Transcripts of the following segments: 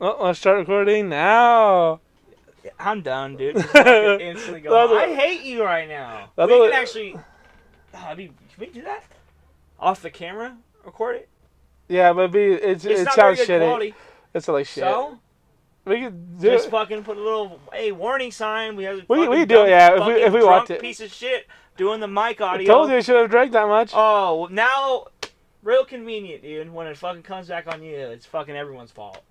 Well, let's start recording now. I'm done, dude. Just fucking instantly go. I hate you right now. We can actually. Can we do that? Off the camera, record it. Yeah, but it not sounds very good shitty. quality. It's like shit. So we could do just it. fucking put a little warning sign. We have. We do it, yeah. If we want to. Piece of shit doing the mic audio. I told you I should have drank that much. Oh, now real convenient, dude. When it fucking comes back on you, it's fucking everyone's fault.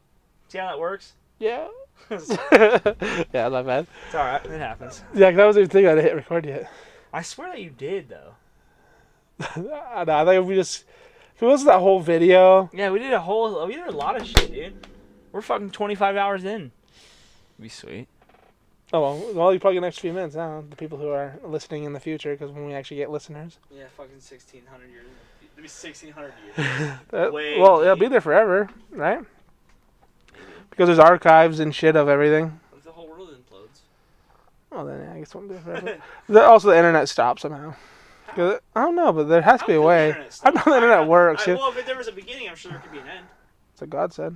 See how that works? Yeah. Yeah, not bad. It's alright. It happens. Yeah, because I wasn't even thinking I didn't hit record yet. I swear that you did, though. I think we just... It wasn't that whole video. Yeah, we did a lot of shit, dude. We're fucking 25 hours in. Be sweet. Oh, well, you probably get the next few minutes now. The people who are listening in the future, because when we actually get listeners. Yeah, fucking 1,600 years. It'll be 1,600 years. Well, it'll be there forever, right? Because there's archives and shit of everything. What if the whole world implodes? Well, then I guess it won't be there forever. Also, the internet stops somehow. I don't know, but there has to be a way. I don't know the internet works. Well, if there was a beginning, I'm sure there could be an end. That's what God said.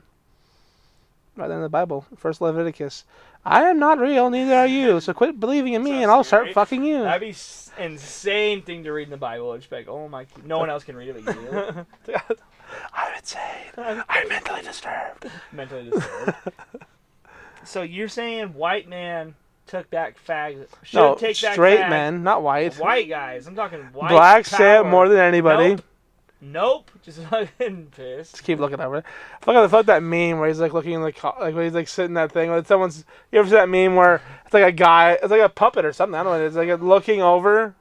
Right there in the Bible. First Leviticus. I am not real, neither are you. So quit believing in me and I'll start fucking you. That'd be insane thing to read in the Bible. It's like, oh my, no one else can read it but you. I'm insane. I'm mentally disturbed. Mentally disturbed. So you're saying white man took back fags? Straight men, not white. White guys. I'm talking white. Blacks say it more than anybody. Nope. Just fucking pissed. Just keep looking over it. I fuck that meme where he's like looking like when he's like sitting in that thing. When someone's, you ever see that meme where it's like a guy, it's like a puppet or something. I don't know. It's like looking over.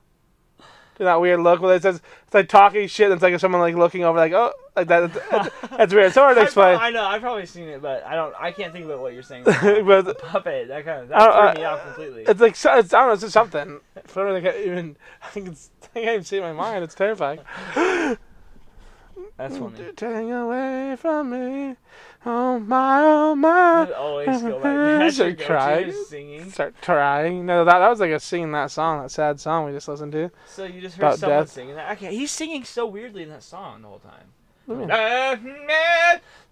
That weird look where it says it's like talking shit. And it's like someone like looking over, like oh, like that. That's weird. It's hard to explain. I know. I've probably seen it, but I can't think about what you're saying. But the puppet, that threw me off completely. It's like I don't know. It's just something. I can't even see it in my mind. It's terrifying. That's funny. Take away from me, oh my. I'd always go back. Start crying. Singing. Start crying. No, that was like singing that song, that sad song we just listened to. So you just heard someone singing that? He's singing so weirdly in that song the whole time.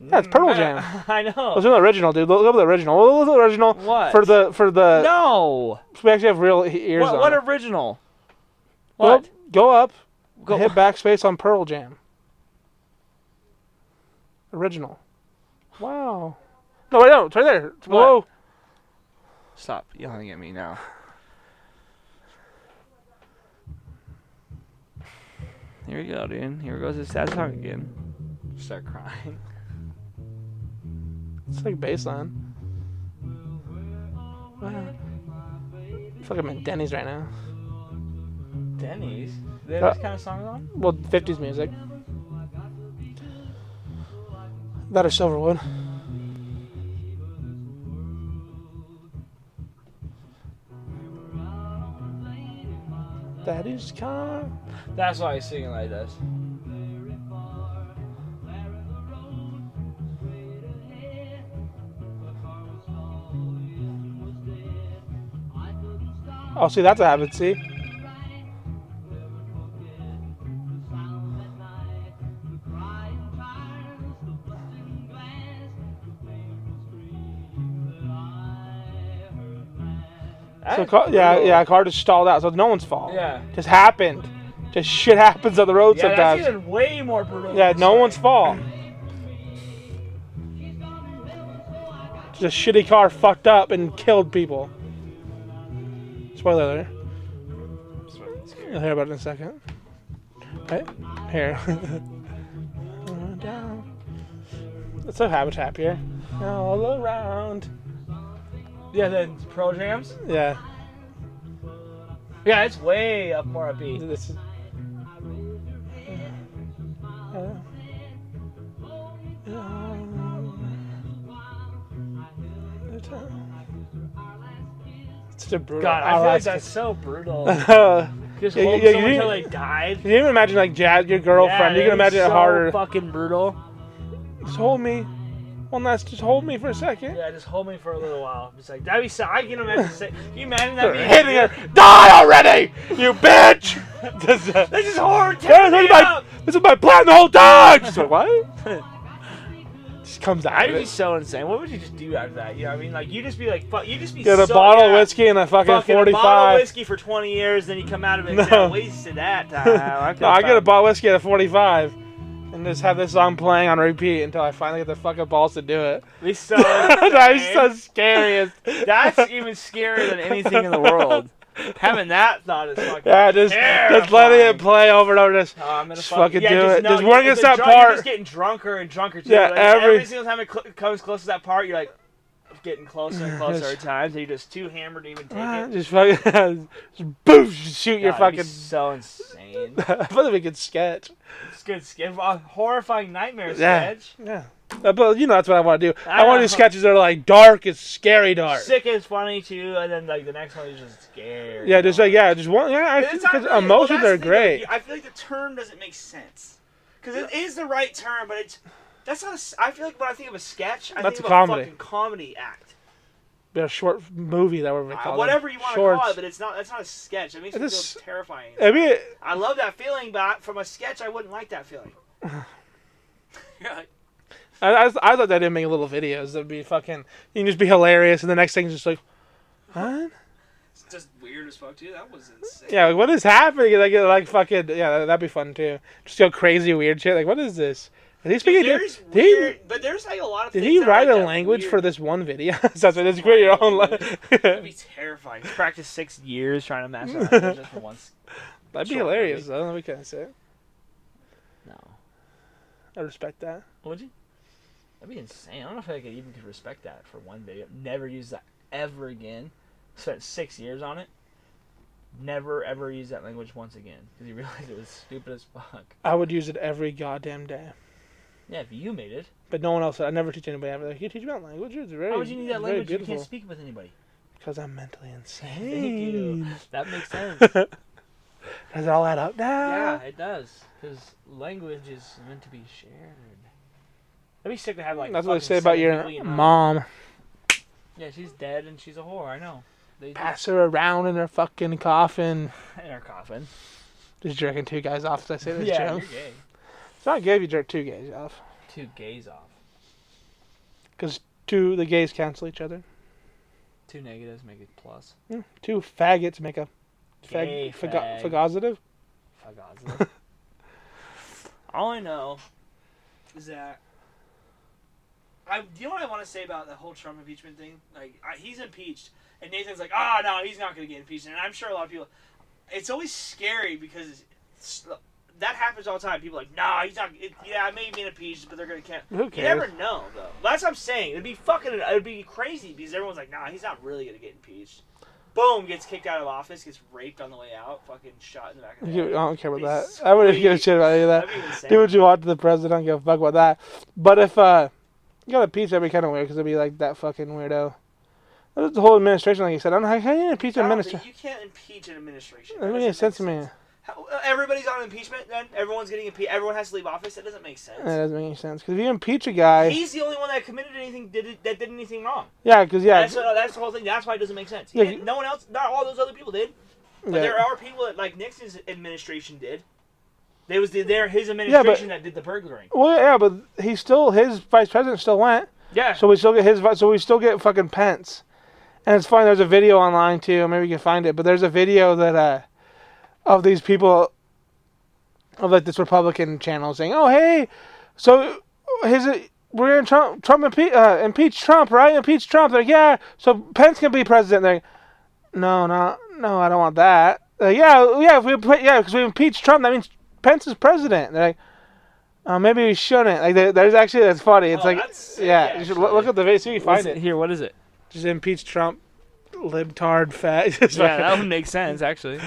That's Pearl Jam. I know. Listen to the original, dude. Look at the original. Look at the original. What? For the. No. We actually have real ears on. What original? What? Go up. Hit backspace on Pearl Jam. Original. Wow. No, wait, no. It's right there. It's below. Stop yelling at me now. Here we go, dude. Here goes the sad song again. Start crying. It's like baseline. Wow. I feel like I'm in Denny's right now. Denny's? They have this kind of songs on? Well, 50s music. That or Silverwood. That is calm. That's why he's singing like this. Oh, see, that's a habit, see? So car just stalled out, so no one's fault. Yeah. Just happened. Just shit happens on the road sometimes. That's even way more brutal. Yeah, no one's fault. Just a shitty car fucked up and killed people. Spoiler alert. You'll hear about it in a second. Right? Here. It's so habitat here. All around. Yeah, the Pearl Jams? Yeah. Yeah, it's way up more upbeat. This is... It's such a brutal... God, I feel like that's so brutal. Just hold someone until they died. Can you even imagine, like, your girlfriend? You can imagine it harder. Fucking brutal. Just hold me. Just hold me for a second. Yeah, just hold me for a little while. It's like, that'd be so... I can imagine... Can you imagine that being... Hitting her. Die already, you bitch! This is hard. This is my plan the whole time! She's like, what? Just comes out I'd of be it. so insane. What would you just do after that? You know what I mean? Like, you just be like, fuck, you just be Get a so, bottle of whiskey and a fucking 45. a bottle of whiskey for 20 years, then you come out of it and say, I wasted that time. No, I get a bottle of whiskey at a 45 and just have this song playing on repeat until I finally get the fucking balls to do it. Be so insane. That's so scary. That's even scarier than anything in the world. Having that thought is fucking just letting it play over and over. Just fucking do it. Just work against that part. You're just getting drunker and drunker too. Yeah, like, every single time it comes close to that part, you're like getting closer and closer at times. So you're just too hammered to even take it. Just fucking, just boom, shoot your fucking. So insane. I thought we could sketch. It's good sketch. A horrifying nightmare sketch. Yeah. But that's what I want to do. I want to do sketches that are like dark, it's scary dark. Sick is funny too, and then like the next one is just scary. Yeah, just just one. Yeah, because emotions are great. Like, I feel like the term doesn't make sense because it is the right term, but that's not. I feel like when I think of a sketch, I think of a fucking comedy act. A short movie that we're calling whatever you want to call it, but it's not. That's not a sketch. It makes me feel terrifying. I love that feeling, but from a sketch, I wouldn't like that feeling. You're like. I thought that didn't make little videos. That'd be fucking. You can just be hilarious, and the next thing's just like, what? It's just weird as fuck too. That was insane. Yeah, like, what is happening? Like fucking. Yeah, that'd be fun too. Just go crazy weird shit. Like, what is this? Is he speaking? But there's like a lot of. Did he write a language for this one video? So it's create your own language. That'd be terrifying. He's practiced 6 years trying to master language just for once. That'd be hilarious. I don't know what can I say. No. I respect that. Would you? That'd be insane. I don't know if I even could respect that for one video. Never use that ever again. Spent 6 years on it. Never ever use that language once again because you realized it was stupid as fuck. I would use it every goddamn day. Yeah, if you made it. But no one else. I never teach anybody ever. Like, you teach me about language. It's very. How would you need that language if you can't speak with anybody? Because I'm mentally insane. Thank you. That makes sense. Does it all add up now? Yeah, it does. Because language is meant to be shared. That'd be sick to have like. That's what they say about your mom. Yeah, she's dead and she's a whore. I know. Pass her around in her fucking coffin. In her coffin. Just jerking 2 guys off. Did I say this yeah, joke? You're gay. It's not gay if you jerk 2 gays off. 2 gays off. Because the gays cancel each other. 2 negatives make it plus. 2 faggots make a Fagositive. fagositive. All I know is that you know what I want to say about the whole Trump impeachment thing? Like, he's impeached, and Nathan's like, no, he's not going to get impeached. And I'm sure a lot of people, it's always scary because that happens all the time. People are like, no, he's not. I may be impeached, but they're going to cancel. Who cares? You never know, though. That's what I'm saying. It'd be crazy because everyone's like, nah, he's not really going to get impeached. Boom, gets kicked out of office, gets raped on the way out, fucking shot in the back of the head. I don't care about that. I wouldn't give a shit about any of that. That'd be insane. Do what you want to the president. I don't give a fuck about that. But if you got impeached, that'd be kind of weird because it'd be like that fucking weirdo. The whole administration, like you said, I don't know how you impeach an administration. You can't impeach an administration. That doesn't make sense to me. Everybody's on impeachment then? Everyone's getting impeached. Everyone has to leave office? That doesn't make sense. That doesn't make any sense. Because if you impeach a guy... He's the only one that committed anything, that did anything wrong. Yeah, because, yeah... That's the whole thing. That's why it doesn't make sense. No one else, not all those other people did. But there are people that, like Nixon's administration did. It was his administration that did the burglary. Well, yeah, but his vice president still went. Yeah. So we still get fucking Pence. And it's funny, there's a video online, too. Maybe you can find it. But there's a video that, of these people... of like this Republican channel saying, "Oh hey, so we're gonna impeach Trump, right? Impeach Trump." They're like, "Yeah, so Pence can be president." They're like, no, I don't want that. Because we impeach Trump, that means Pence is president. They're like, maybe we shouldn't. Like, that's funny. It's you should look at the video, see if you find it. Here, what is it? Just impeach Trump, libtard, fat. Yeah, that would make sense actually.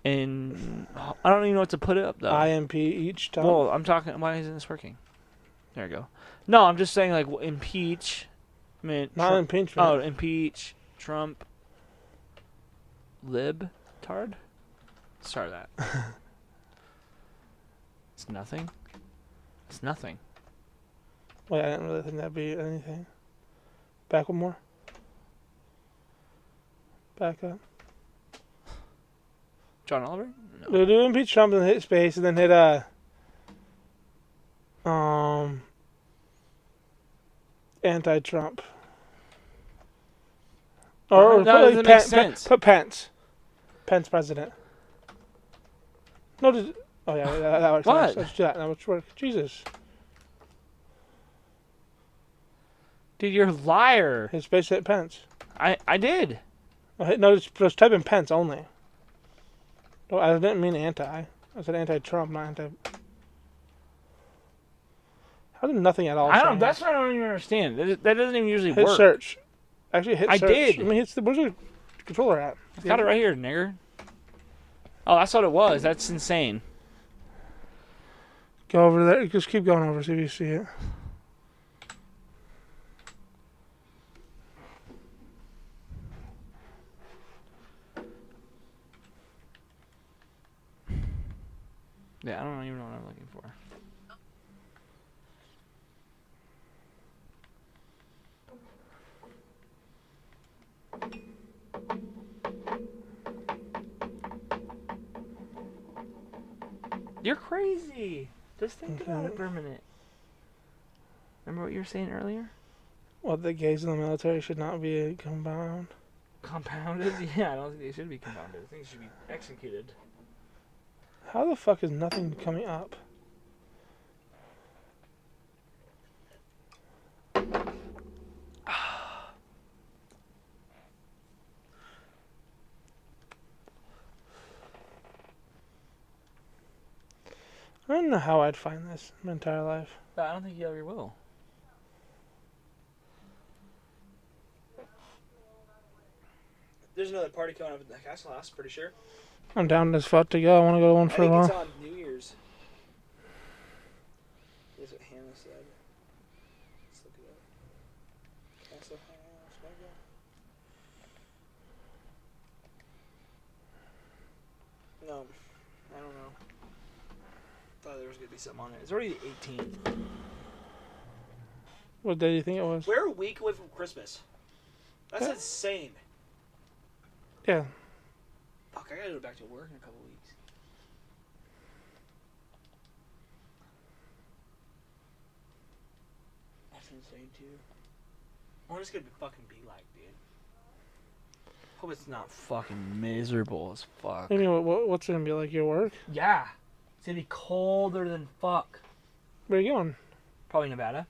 And I don't even know what to put it up though. IMP each time. Well, I'm talking. Why isn't this working? There we go. No, I'm just saying like impeach. I mean, not impeachment. Oh, impeach Trump. Libtard. Let's try that. It's nothing. It's nothing. Wait, I didn't really think that'd be anything. Back one more. Back up. John Oliver? No. Do impeach Trump and hit space and then hit anti-Trump. Well, Or that put, doesn't make sense. Put Pence. Pence president. No, oh yeah, that works. What? Let's do that. That would work. Jesus. Dude, you're a liar. His face hit Pence. I did. Oh, no, just type in Pence only. No, I didn't mean anti. I said anti-Trump, not anti. How did nothing at all? I don't. That's what I don't even understand. That doesn't even usually hit work. search. Actually, hit I search. did. I mean, where's your controller at? I got it right here, nigger. Oh, that's what it was. That's insane. Go over there. Just keep going over. See if you see it. Yeah, I don't even know what I'm looking for. You're crazy. Just think about it for a minute. Remember what you were saying earlier? Well, the gays in the military should not be compound. Compounded? Yeah, I don't think they should be compounded. I think they should be executed. How the fuck is nothing coming up? I don't know how I'd find this my entire life. But I don't think you ever will. There's another party coming up at the Castle House, pretty sure. I'm down as fuck to go. I want to go to one for a I think while. it's on New Year's. That's what Hannah said. Let's look it up. Castle House, maybe? No, I don't know. Thought there was gonna be something on it. It's already the 18th. What day do you think it was? We're a week away from Christmas. That's Yeah. insane. Yeah. Fuck, I gotta go back to work in a couple weeks. That's insane too. What is it gonna fucking be like, dude? Hope it's not fucking miserable as fuck. I mean, what's it gonna be like your work? Yeah. It's gonna be colder than fuck. Where are you going? Probably Nevada.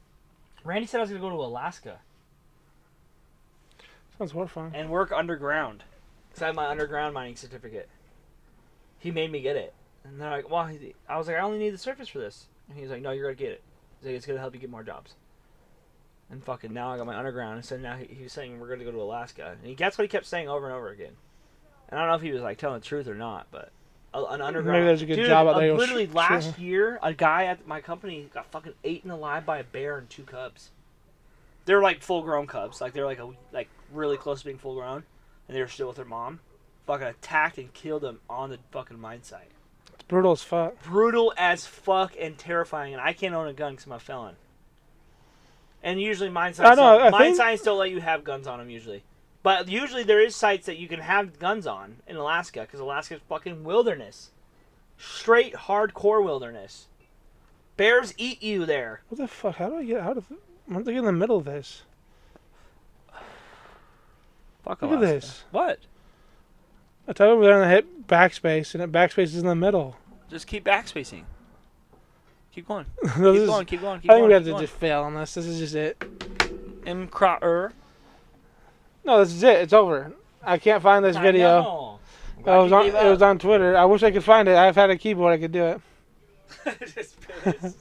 Randy said I was gonna go to Alaska Sounds horrifying. And work underground. because I have my underground mining certificate. He made me get it, and they're like, "Well," I was like, "I only need the surface for this," and he's like, "No, you're gonna get it. He's like, it's gonna help you get more jobs." And fucking now I got my underground, and so now he was saying we're gonna go to Alaska, and that's what he kept saying over and over again. And I don't know if he was like telling the truth or not, but an underground. Maybe there's a good Dude, job out there. Literally last year, a guy at my company got fucking eaten alive by a bear and 2 cubs. They're like full-grown cubs, like they're like really close to being full-grown, and they were still with their mom. Fucking attacked and killed them on the fucking mine site. It's brutal as fuck. Brutal as fuck and terrifying, and I can't own a gun because I'm a felon. And usually mine sites don't let you have guns on them usually. But usually there is sites that you can have guns on in Alaska because Alaska's fucking wilderness. Straight hardcore wilderness. Bears eat you there. What the fuck? How do I get out of it? I'm like in the middle of this. Fuck Look at Alaska. this. What? I type over there and I hit backspace, and backspace is in the middle. Just keep backspacing. Keep going. Keep Keep going. I Keep think going. we have Keep to going. just fail on this. This is just it. No, this is it. It's over. I can't find this video. It was on Twitter. I wish I could find it. I've had a keyboard. I could do it. Just pissed.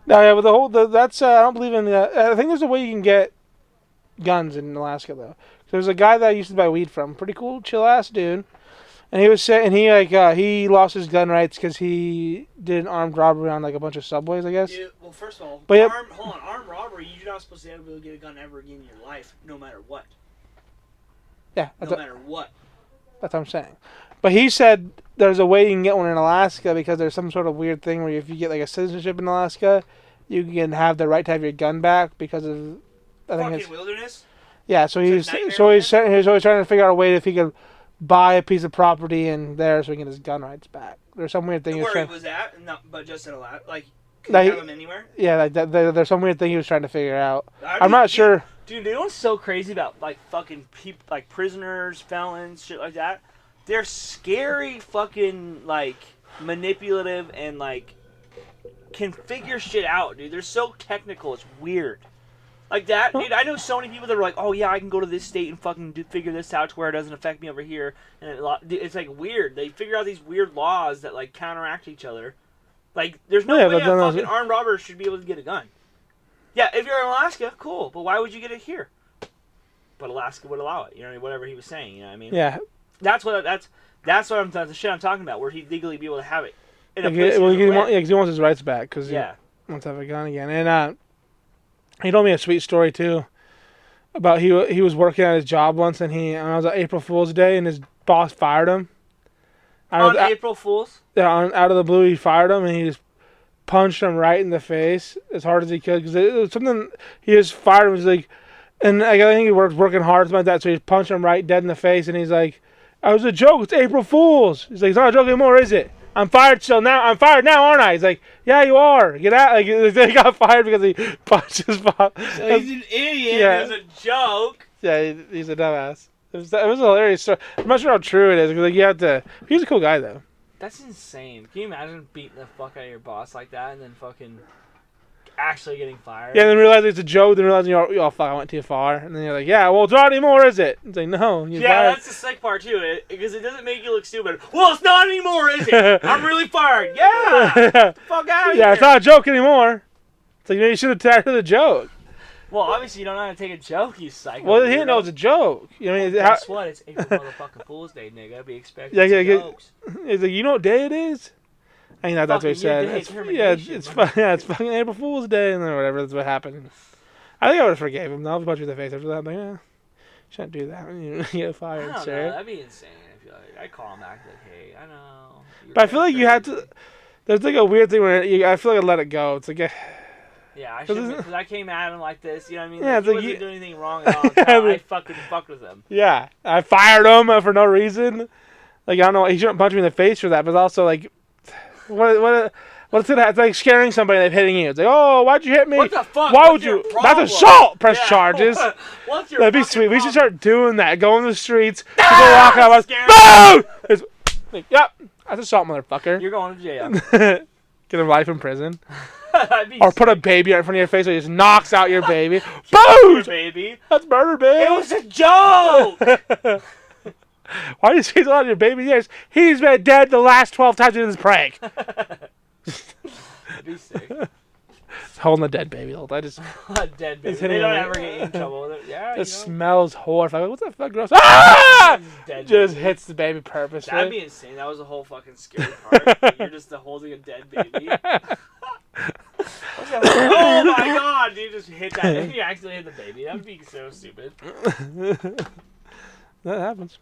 No, yeah, but that's I don't believe in the. I think there's a way you can get guns in Alaska though. There's a guy that I used to buy weed from. Pretty cool, chill ass dude. And he was saying he lost his gun rights because he did an armed robbery on like a bunch of subways, I guess. Yeah, well, first of all, But armed robbery. You're not supposed to ever be able to get a gun ever again in your life, no matter what. Yeah, No matter what. that's what I'm saying. But he said there's a way you can get one in Alaska because there's some sort of weird thing where if you get like a citizenship in Alaska, you can have the right to have your gun back because of I think Fucking it's wilderness. yeah. So he's always trying to figure out a way if he could buy a piece of property in there so he can get his gun rights back. There's some weird thing. Where it was at, not, but just in Alaska, like Can Like, you have him anywhere? Yeah, like there's some weird thing he was trying to figure out. I I'm mean, not sure. Dude, you know what's so crazy about like fucking people, like prisoners, felons, shit like that? They're scary, fucking like manipulative and like can figure shit out, dude. They're so technical, it's weird. Like that, dude. I know so many people that are like, "Oh yeah, I can go to this state and fucking figure this out to where it doesn't affect me over here." And it's like weird. They figure out these weird laws that like counteract each other. Like, there's no way a fucking armed robber should be able to get a gun. Yeah, if you're in Alaska, cool. But why would you get it here? But Alaska would allow it. You know, whatever he was saying. You know what I mean? Yeah. That's what I'm. That's the shit I'm talking about. Where he'd legally be able to have it. In a Like, place because he wants his rights back. Cause yeah. He wants to have a gun again. And he told me a sweet story too. About he was working at his job once, and it was on April Fool's Day, and his boss fired him. On April Fool's? Yeah, out of the blue, he fired him, and he just punched him right in the face as hard as he could. Because it was something, he just fired him. He's like, and I think he was working hard, something like that, so he punched him right dead in the face, and he's like, "I was a joke, it's April Fool's." He's like, "It's not a joke anymore, is it? I'm fired now, aren't I?" He's like, "Yeah, you are. Get out." Like, they got fired because he punched his boss. So he's an idiot. Yeah. It was a joke. Yeah, he's a dumbass. It was a hilarious story. I'm not sure how true it is, because like, you have to... He's a cool guy, though. That's insane. Can you imagine beating the fuck out of your boss like that and then fucking actually getting fired? Yeah, and then realizing it's a joke, then realizing oh, fuck, I went too far. And then you're like, yeah, well, it's not anymore, is it? It's like, no. Yeah, fired. That's the sick part, too, because it doesn't make you look stupid. Well, it's not anymore, is it? I'm really fired. Yeah! Get the fuck out of here. Yeah, it's not a joke anymore. It's like, you should have tagged the joke. Well, obviously you don't know how to take a joke, you psycho. Well, he didn't know it was a joke. You know, guess what? It's April motherfucking Fool's Day, nigga. I'd be expecting jokes. He's like, you know what day it is? I think that's what he said. It's fucking April Fool's Day, and then whatever. That's what happened. I think I would have forgave him. I'll punch you in the face after that. I'm like, yeah, shouldn't do that. You get fired, I don't sir. know. That'd be insane. I feel like I'd call him back like, hey, I know. But I feel like you have to. There's like a weird thing where I feel like I let it go. It's like. Yeah, I should because I came at him like this, you know what I mean? Yeah, like, he wasn't doing anything wrong at all. I fucking fucked with him. Yeah, I fired him for no reason. Like, I don't know, he shouldn't punch me in the face for that, but also, like, what's it? It's like scaring somebody and hitting you. It's like, oh, why'd you hit me? What the fuck? Why would you? That's assault! Press charges. What's your That'd be sweet. problem? We should start doing that. Go in the streets, people walk out, boom! Like, yep, that's assault, motherfucker. You're going to jail. Get a life in prison. Or put a baby right in front of your face so he just knocks out your baby. Boom! Baby. That's murder, baby. It was a joke! Why do you say that on your baby? Yes, he's been dead the last 12 times in this prank. That'd be sick. Holding a dead baby. I just a dead baby. They don't ever get you in trouble with it. Yeah, it smells horrifying. What the fuck, gross? Ah! Just baby. Hits the baby purposely. That'd be insane. That was the whole fucking scary part. You're just holding a dead baby. Oh my god! You just hit that. You accidentally hit the baby. That would be so stupid. That happens.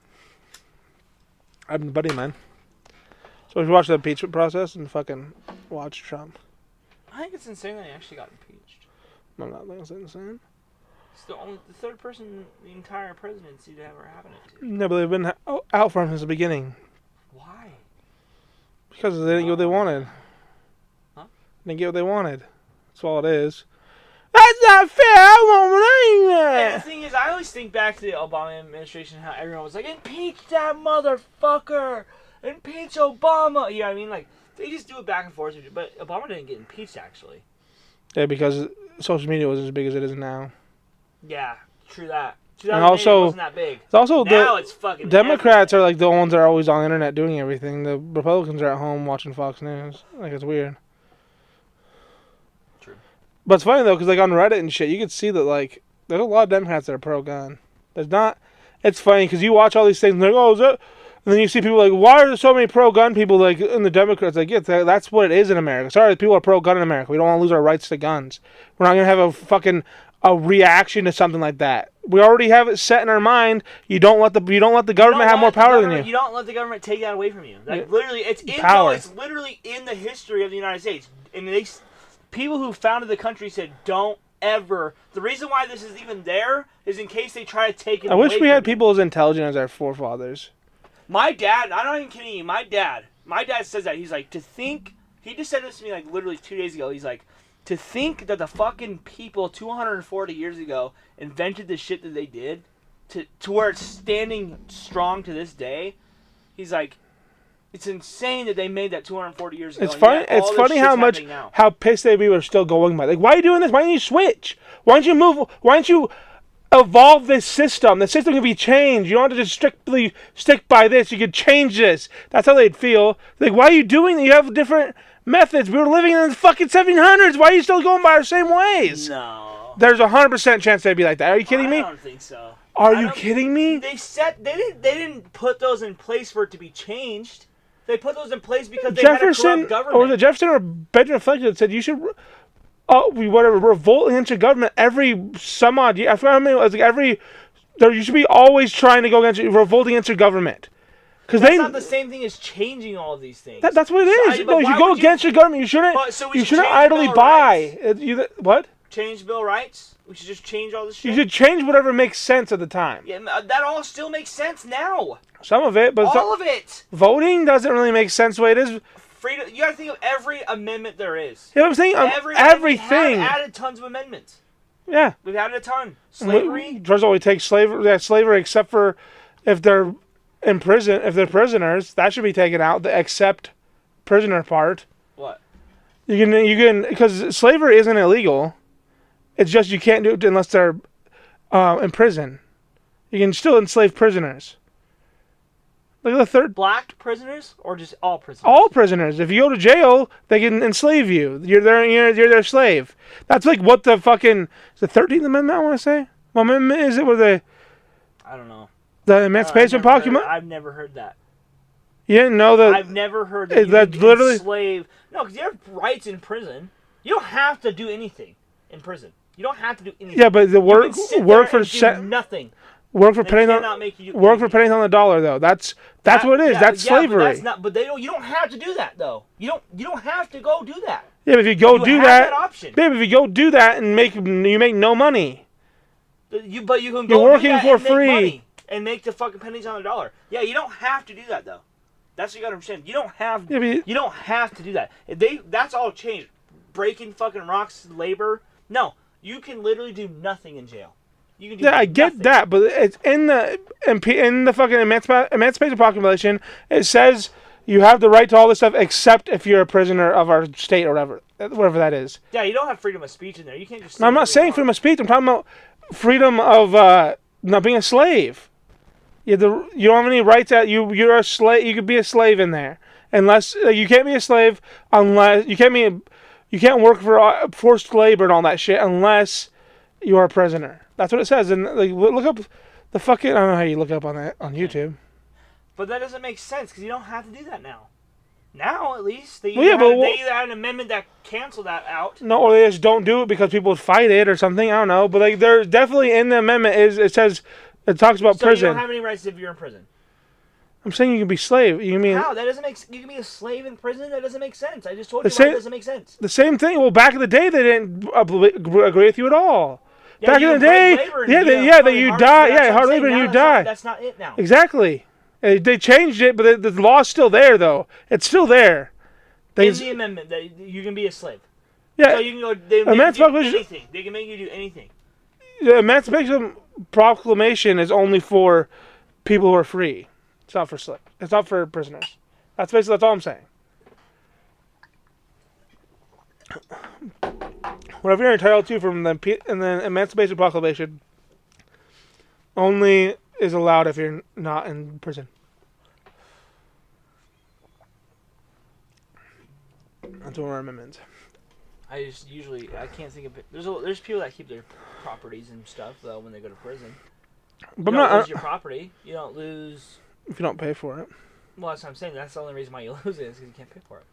I've been buddy, man. So if you watch the impeachment process and fucking watch Trump. I think it's insane that he actually got impeached. I'm not thinking it's insane. It's the third person in the entire presidency to ever happen it to. No, but they've been out for him since the beginning. Why? Because they didn't get what they wanted. Huh? They didn't get what they wanted. That's all it is. That's not fair. I want that. And the thing is, I always think back to the Obama administration, how everyone was like, impeach that motherfucker! Impeach Obama! You know what I mean? Like, they just do it back and forth. But Obama didn't get impeached, actually. Yeah, because social media wasn't as big as it is now. Yeah, true that. And also, it wasn't that big. It's also now it's fucking Democrats everything. are like the ones that are always on the internet doing everything. The Republicans are at home watching Fox News. Like, it's weird. True. But it's funny, though, because like on Reddit and shit, you can see that, like, there's a lot of Democrats that are pro-gun. There's not... It's funny, because you watch all these things, and like, oh, is that... And then you see people like, why are there so many pro-gun people like in the Democrats? Like, yeah, that's what it is in America. Sorry, people are pro-gun in America. We don't want to lose our rights to guns. We're not going to have a reaction to something like that. We already have it set in our mind. You don't let the government have more power than you. You don't let the government take that away from you. Like, literally, it's literally in the history of the United States. And people who founded the country said, don't ever. The reason why this is even there is in case they try to take it away. I wish we had people as intelligent as our forefathers. My dad, I'm not even kidding you, my dad says that. He's like, to think He just said this to me like literally 2 days ago. He's like, to think that the fucking people 240 years ago invented the shit that they did, to where it's standing strong to this day. He's like, it's insane that they made that 240 years ago. It's funny. It's funny how pissed they were still going by. Like, why are you doing this? Why don't you switch? Why don't you move? Why don't you evolve this system? The system can be changed. You don't have to just strictly stick by this. You could change this. That's how they'd feel. Like, why are you doing that? You have different methods. We were living in the fucking 1700s. Why are you still going by our same ways? No. There's 100% chance they'd be like that. Are you kidding me? I don't think so. Are you kidding me? They didn't put those in place for it to be changed. They put those in place because they had a corrupt government. Or was it Jefferson or Benjamin Franklin that said you should revolt against your government every some odd year? I forgot how many it was. Like you should be always trying to go against revolt against your government. That's not the same thing as changing all of these things. That's what it is. You go against your government. You shouldn't. You shouldn't idly buy. What? Change Bill of Rights? We should just change all this shit? You should change whatever makes sense at the time. Yeah, that all still makes sense now. Some of it, but all of it. Voting doesn't really make sense the way it is. Freedom. You gotta think of every amendment there is. Yeah, I'm saying everything. We've added tons of amendments. Yeah. We've added a ton. Slavery. First of all, we take slavery except for if they're in prison, if they're prisoners, that should be taken out. The except prisoner part. What? You can because slavery isn't illegal. It's just you can't do it unless they're in prison. You can still enslave prisoners. Look at the third. Black prisoners or just all prisoners? All prisoners. If you go to jail, they can enslave you. You're their slave. That's like what the fucking the 13th Amendment. I want to say. What amendment is it? With the I don't know. The Emancipation Proclamation. I've never heard that. You didn't know that? I've never heard that. That's literally enslave. No, because you have rights in prison. You don't have to do anything in prison. You don't have to do anything. Yeah, but the work for nothing. Work for pennies on the dollar, though. That's what it is. That's slavery. But they don't. You don't have to do that, though. You don't have to go do that. Yeah, but if you go do that, option. Yeah, but if you go do that and you make no money. But you can go. You're working for free make money and make the fucking pennies on the dollar. Yeah, you don't have to do that, though. That's what you gotta understand. You don't have. Yeah, you don't have to do that. That's all changed. Breaking fucking rocks, labor. No. You can literally do nothing in jail. You can do I get that, but it's in the fucking Emancipation Proclamation. It says you have the right to all this stuff, except if you're a prisoner of our state or whatever that is. Yeah, you don't have freedom of speech in there. You can't just. No, I'm not saying freedom of speech. I'm talking about freedom of not being a slave. You don't have any rights. You're a slave. You could be a slave in there, unless you can't be a slave unless you can't work for forced labor and all that shit unless you are a prisoner. That's what it says. And look up the fucking. I don't know how you look up on that on YouTube. But that doesn't make sense because you don't have to do that now. Now, at least they either had an amendment that canceled that out. No, or they just don't do it because people would fight it or something. I don't know. But there's definitely in the amendment it talks about prison. So you don't have any rights if you're in prison. I'm saying you can be slave. How? That doesn't make. You can be a slave in prison. That doesn't make sense. I just told you why it doesn't make sense. The same thing. Well, back in the day, they didn't agree with you at all. Yeah, back in the day, you die. Yeah, hard labor and you die. That's not it now. Exactly. They changed it, but the law's still there, though. It's still there. In the amendment, that you can be a slave. Yeah. So you can go. They can do anything. They can make you do anything. The Emancipation Proclamation is only for people who are free. It's not for slaves. It's not for prisoners. That's all I'm saying. Whatever you're entitled to from the Emancipation Proclamation only is allowed if you're not in prison. That's what our amendments. I can't think of it. There's people that keep their properties and stuff though when they go to prison. But you don't lose your property. You don't lose. If you don't pay for it. Well, that's what I'm saying. That's the only reason why you lose it is because you can't pay for it.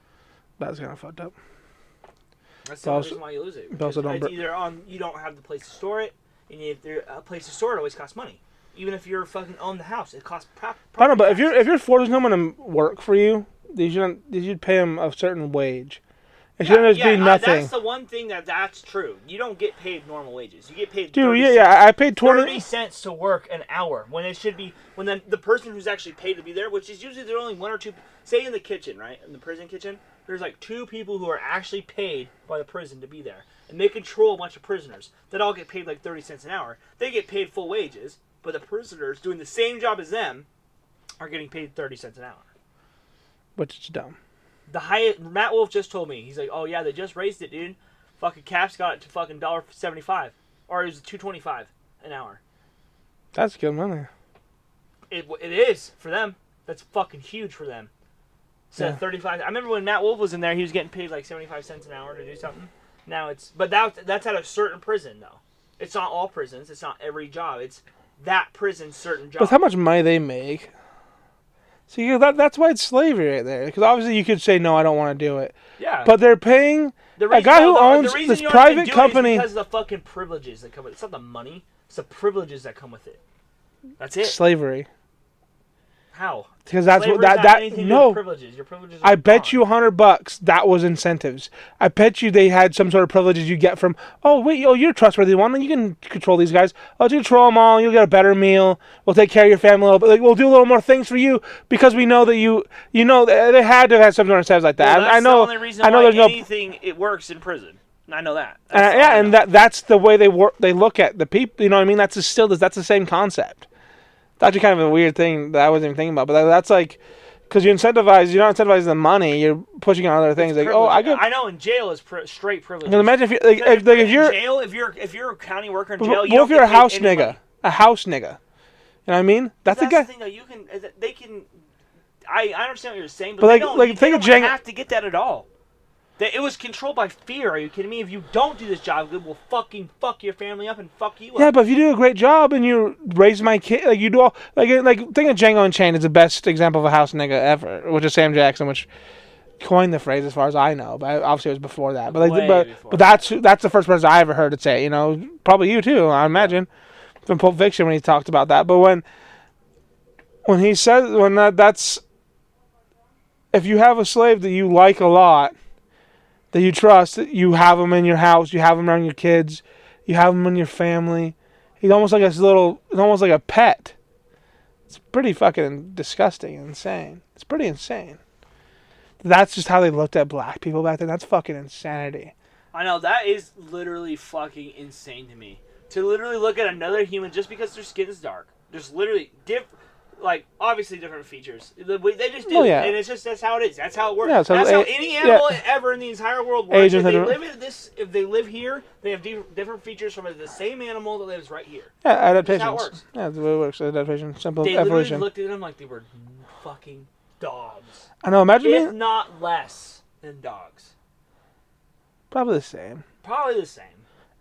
That's kind of fucked up. That's the only reason why you lose it. It's either you don't have the place to store it, and if there's a place to store it, always costs money. Even if you're fucking own the house, it costs property. I don't know, but if you're forcing someone to work for you, you should pay them a certain wage. It shouldn't just be nothing. That's the one thing that's true. You don't get paid normal wages. You get paid. I paid 30 cents to work an hour when it should be the person who's actually paid to be there, which is usually there only one or two. Say in the kitchen, right? In the prison kitchen, there's like 2 people who are actually paid by the prison to be there. And they control a bunch of prisoners that all get paid like 30 cents an hour. They get paid full wages, but the prisoners doing the same job as them are getting paid 30 cents an hour. Which is dumb. The highest, Matt Wolf just told me, he's like, oh yeah, they just raised it, dude. Fucking Caps got it to fucking $1.75. Or it was $2.25 an hour. That's good money. It is for them. That's fucking huge for them. So Yeah. 35. I remember when Matt Wolf was in there, he was getting paid like 75 cents an hour to do something. Now it's, but that's at a certain prison though. It's not all prisons. It's not every job. It's that prison's certain job. But how much money they make? See, that's why it's slavery right there. Because obviously you could say, no, I don't want to do it. Yeah. But they're paying a guy who owns this private company. Because of the fucking privileges that come with it. It's not the money. It's the privileges that come with it. That's it. Slavery. How? Because that's Slavery's what not that anything to do no. with privileges. Your privileges I are bet gone. you $100 that was incentives. I bet you they had some sort of privileges you get from. Oh wait, you're a trustworthy one. You can control these guys. I'll control them all. You'll get a better meal. We'll take care of your family a little bit. Like, we'll do a little more things for you because we know that you know they had to have some sort of incentives like that. Well, that's I know. the only reason I know why there's no. anything it works in prison. I know that. That's all Yeah, I and know. that's the way they work. They look at the people. You know what I mean? That's the same concept. It's actually kind of a weird thing that I wasn't even thinking about. But that's like, because you're not incentivizing the money. You're pushing on other things. It's Like, oh, privilege. I know in jail is straight privilege. can imagine if you like if in you're jail, if you're a county worker in jail, what you don't if you're get a house paid any nigga? money. A house nigga. You know what I mean? That's a That's guy. the thing, though. They can. I understand what you're saying, but But they like- don't, like, they think of don't Jenga- have to get that at all. It was controlled by fear. Are you kidding me? If you don't do this job, it will fucking fuck your family up and fuck you up. Yeah, but if you do a great job and you raise my kid, like you do all, like think of Django Unchained is the best example of a house nigga ever, which is Sam Jackson, which coined the phrase as far as I know, but obviously it was before that. But Way like, before but that's the first person I ever heard it say. You know, probably you too, I imagine, from Pulp Fiction when he talked about that. But when he says that's if you have a slave that you like a lot, that you trust, that you have them in your house, you have them around your kids, you have them in your family. He's almost like it's almost like a pet. It's pretty fucking disgusting and insane. It's pretty insane. That's just how they looked at black people back then. That's fucking insanity. I know, that is literally fucking insane to me. To literally look at another human just because their skin is dark. Just literally obviously different features. They just do. Oh, yeah. And that's how it is. That's how it works. Yeah, so that's how any animal ever in the entire world works. Asians If they live here, they have different features from the same animal that lives right here. Yeah, adaptations. That's how it works. Yeah, that's the way it works. Adaptation, simple They literally evolution. looked at them like they were fucking dogs. I know. Imagine If me. not less than dogs. Probably the same. Probably the same.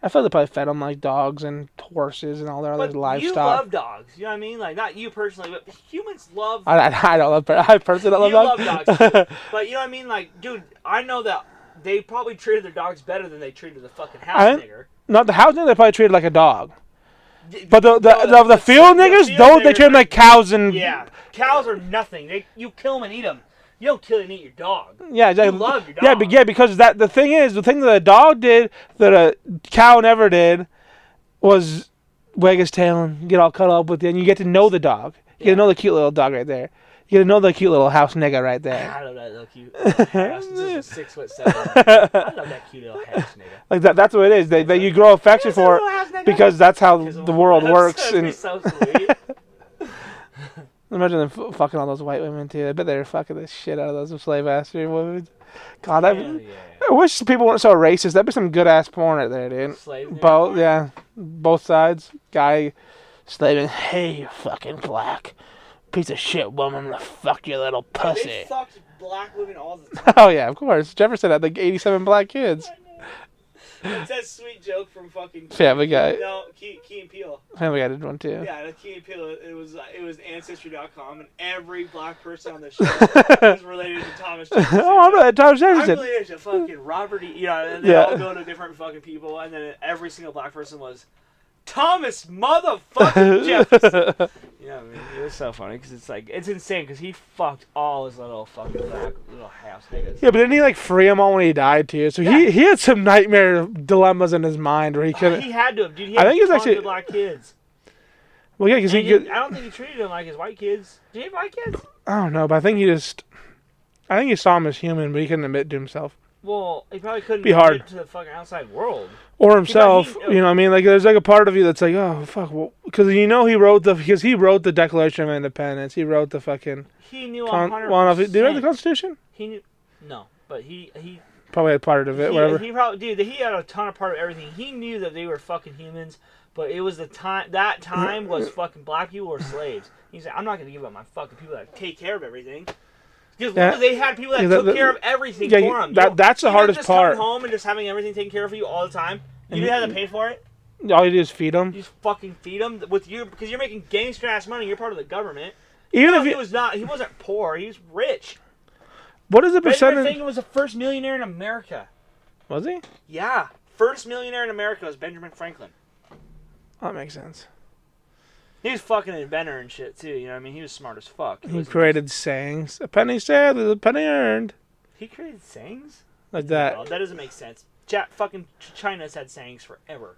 I feel they probably fed them like dogs and horses and all their other But livestock. you love dogs. You know what I mean? Like, not you personally, but humans love... I don't love. I personally don't love you dogs. love dogs, too. But you know what I mean? Like, dude, I know that they probably treated their dogs better than they treated the fucking house nigger. Not the house nigger. They probably treated like a dog. But the No, field niggas, field those they niggers treat them like cows and Yeah, cows are nothing. You kill them and eat them. You don't kill and eat your dog. yeah, exactly. You love your dog. Yeah, but because the thing that a dog did that a cow never did was wag his tail and get all cuddled up with you, and you get to know the dog. You get to know the cute little dog right there. You get to know the cute little house nigga right there. I love that little cute little house. This is a 6'7". I love that cute little house nigga. Like that's what it is. That you grow affection for it because that's how the world works. And So sweet. imagine them fucking all those white women too. I bet they're fucking the shit out of those slave ass women. God, Hell yeah. I wish people weren't so racist. That'd be some good ass porn right there, dude. Slave Both, porn? yeah, both sides. Guy slaving. Hey, you fucking black piece of shit woman, fuck your little They pussy. fucked black women all the time. Oh yeah, of course. Jefferson had like 87 black kids. It's that sweet joke from fucking Family Guy. No, Key and Peele. Family Guy did one too. Yeah, the Key and Peele. It was Ancestry.com, and every black person on the show was related to Thomas Jefferson. Oh, I know that Thomas I'm Jefferson. related to fucking Robert E. And they Yeah. all go to different fucking people, and then every single black person was Thomas motherfucking Jefferson. You know what I mean? It was so funny because it's insane because he fucked all his little fucking black little house niggas. Yeah, but didn't he like free them all when he died too? So he had some nightmare dilemmas in his mind where he couldn't. He had to have, dude. He I had think he's tons actually- of black kids. Well, yeah, because And he could. I don't think he treated them like his white kids. Did he have white kids? I don't know, but I think he just. I think he saw him as human, but he couldn't admit to himself. Well, he probably couldn't Be hard. admit to the fucking outside world. Or himself, you know what I mean? Like, there's like a part of you that's like, oh, fuck. Because he wrote the Declaration of Independence. He wrote the fucking... He knew 100%. Did you read the Constitution? He knew... No, but he probably had part of it, whatever. He had a ton of part of everything. He knew that they were fucking humans, but it was the time... That time was fucking black people were slaves. He said, I'm not going to give up my fucking people that take care of everything. Because they had people that took care of everything for them. That's the hardest part. Coming home and just having everything taken care of for you all the time. You didn't have to pay for it. All you do is feed them. You just fucking feed them because you're making gangster ass money. You're part of the government. Even if he wasn't poor. He was rich. What is the percentage? Benjamin Franklin was the first millionaire in America. Was he? Yeah, first millionaire in America was Benjamin Franklin. That makes sense. He was fucking an inventor and shit too. You know what I mean? He was smart as fuck. He created sayings. A penny saved is a penny earned. He created sayings? Like that. No, that doesn't make sense. Fucking China's had sayings forever.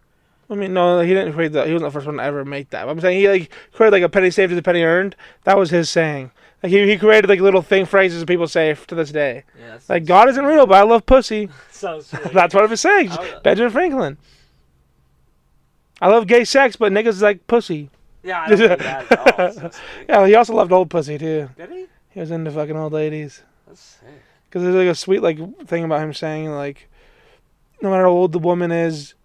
I mean, no, he didn't create that. He wasn't the first one to ever make that. I'm saying he created a penny saved is a penny earned. That was his saying. Like he created little phrases that people say to this day. Yeah, like God isn't real, but I love pussy. That's one of his sayings. Benjamin Franklin. I love gay sex, but niggas like pussy. Yeah, I don't think that at all. Yeah, he also loved old pussy too. Did he? He was into fucking old ladies. That's sick. Because there's a sweet thing about him saying no matter how old the woman is,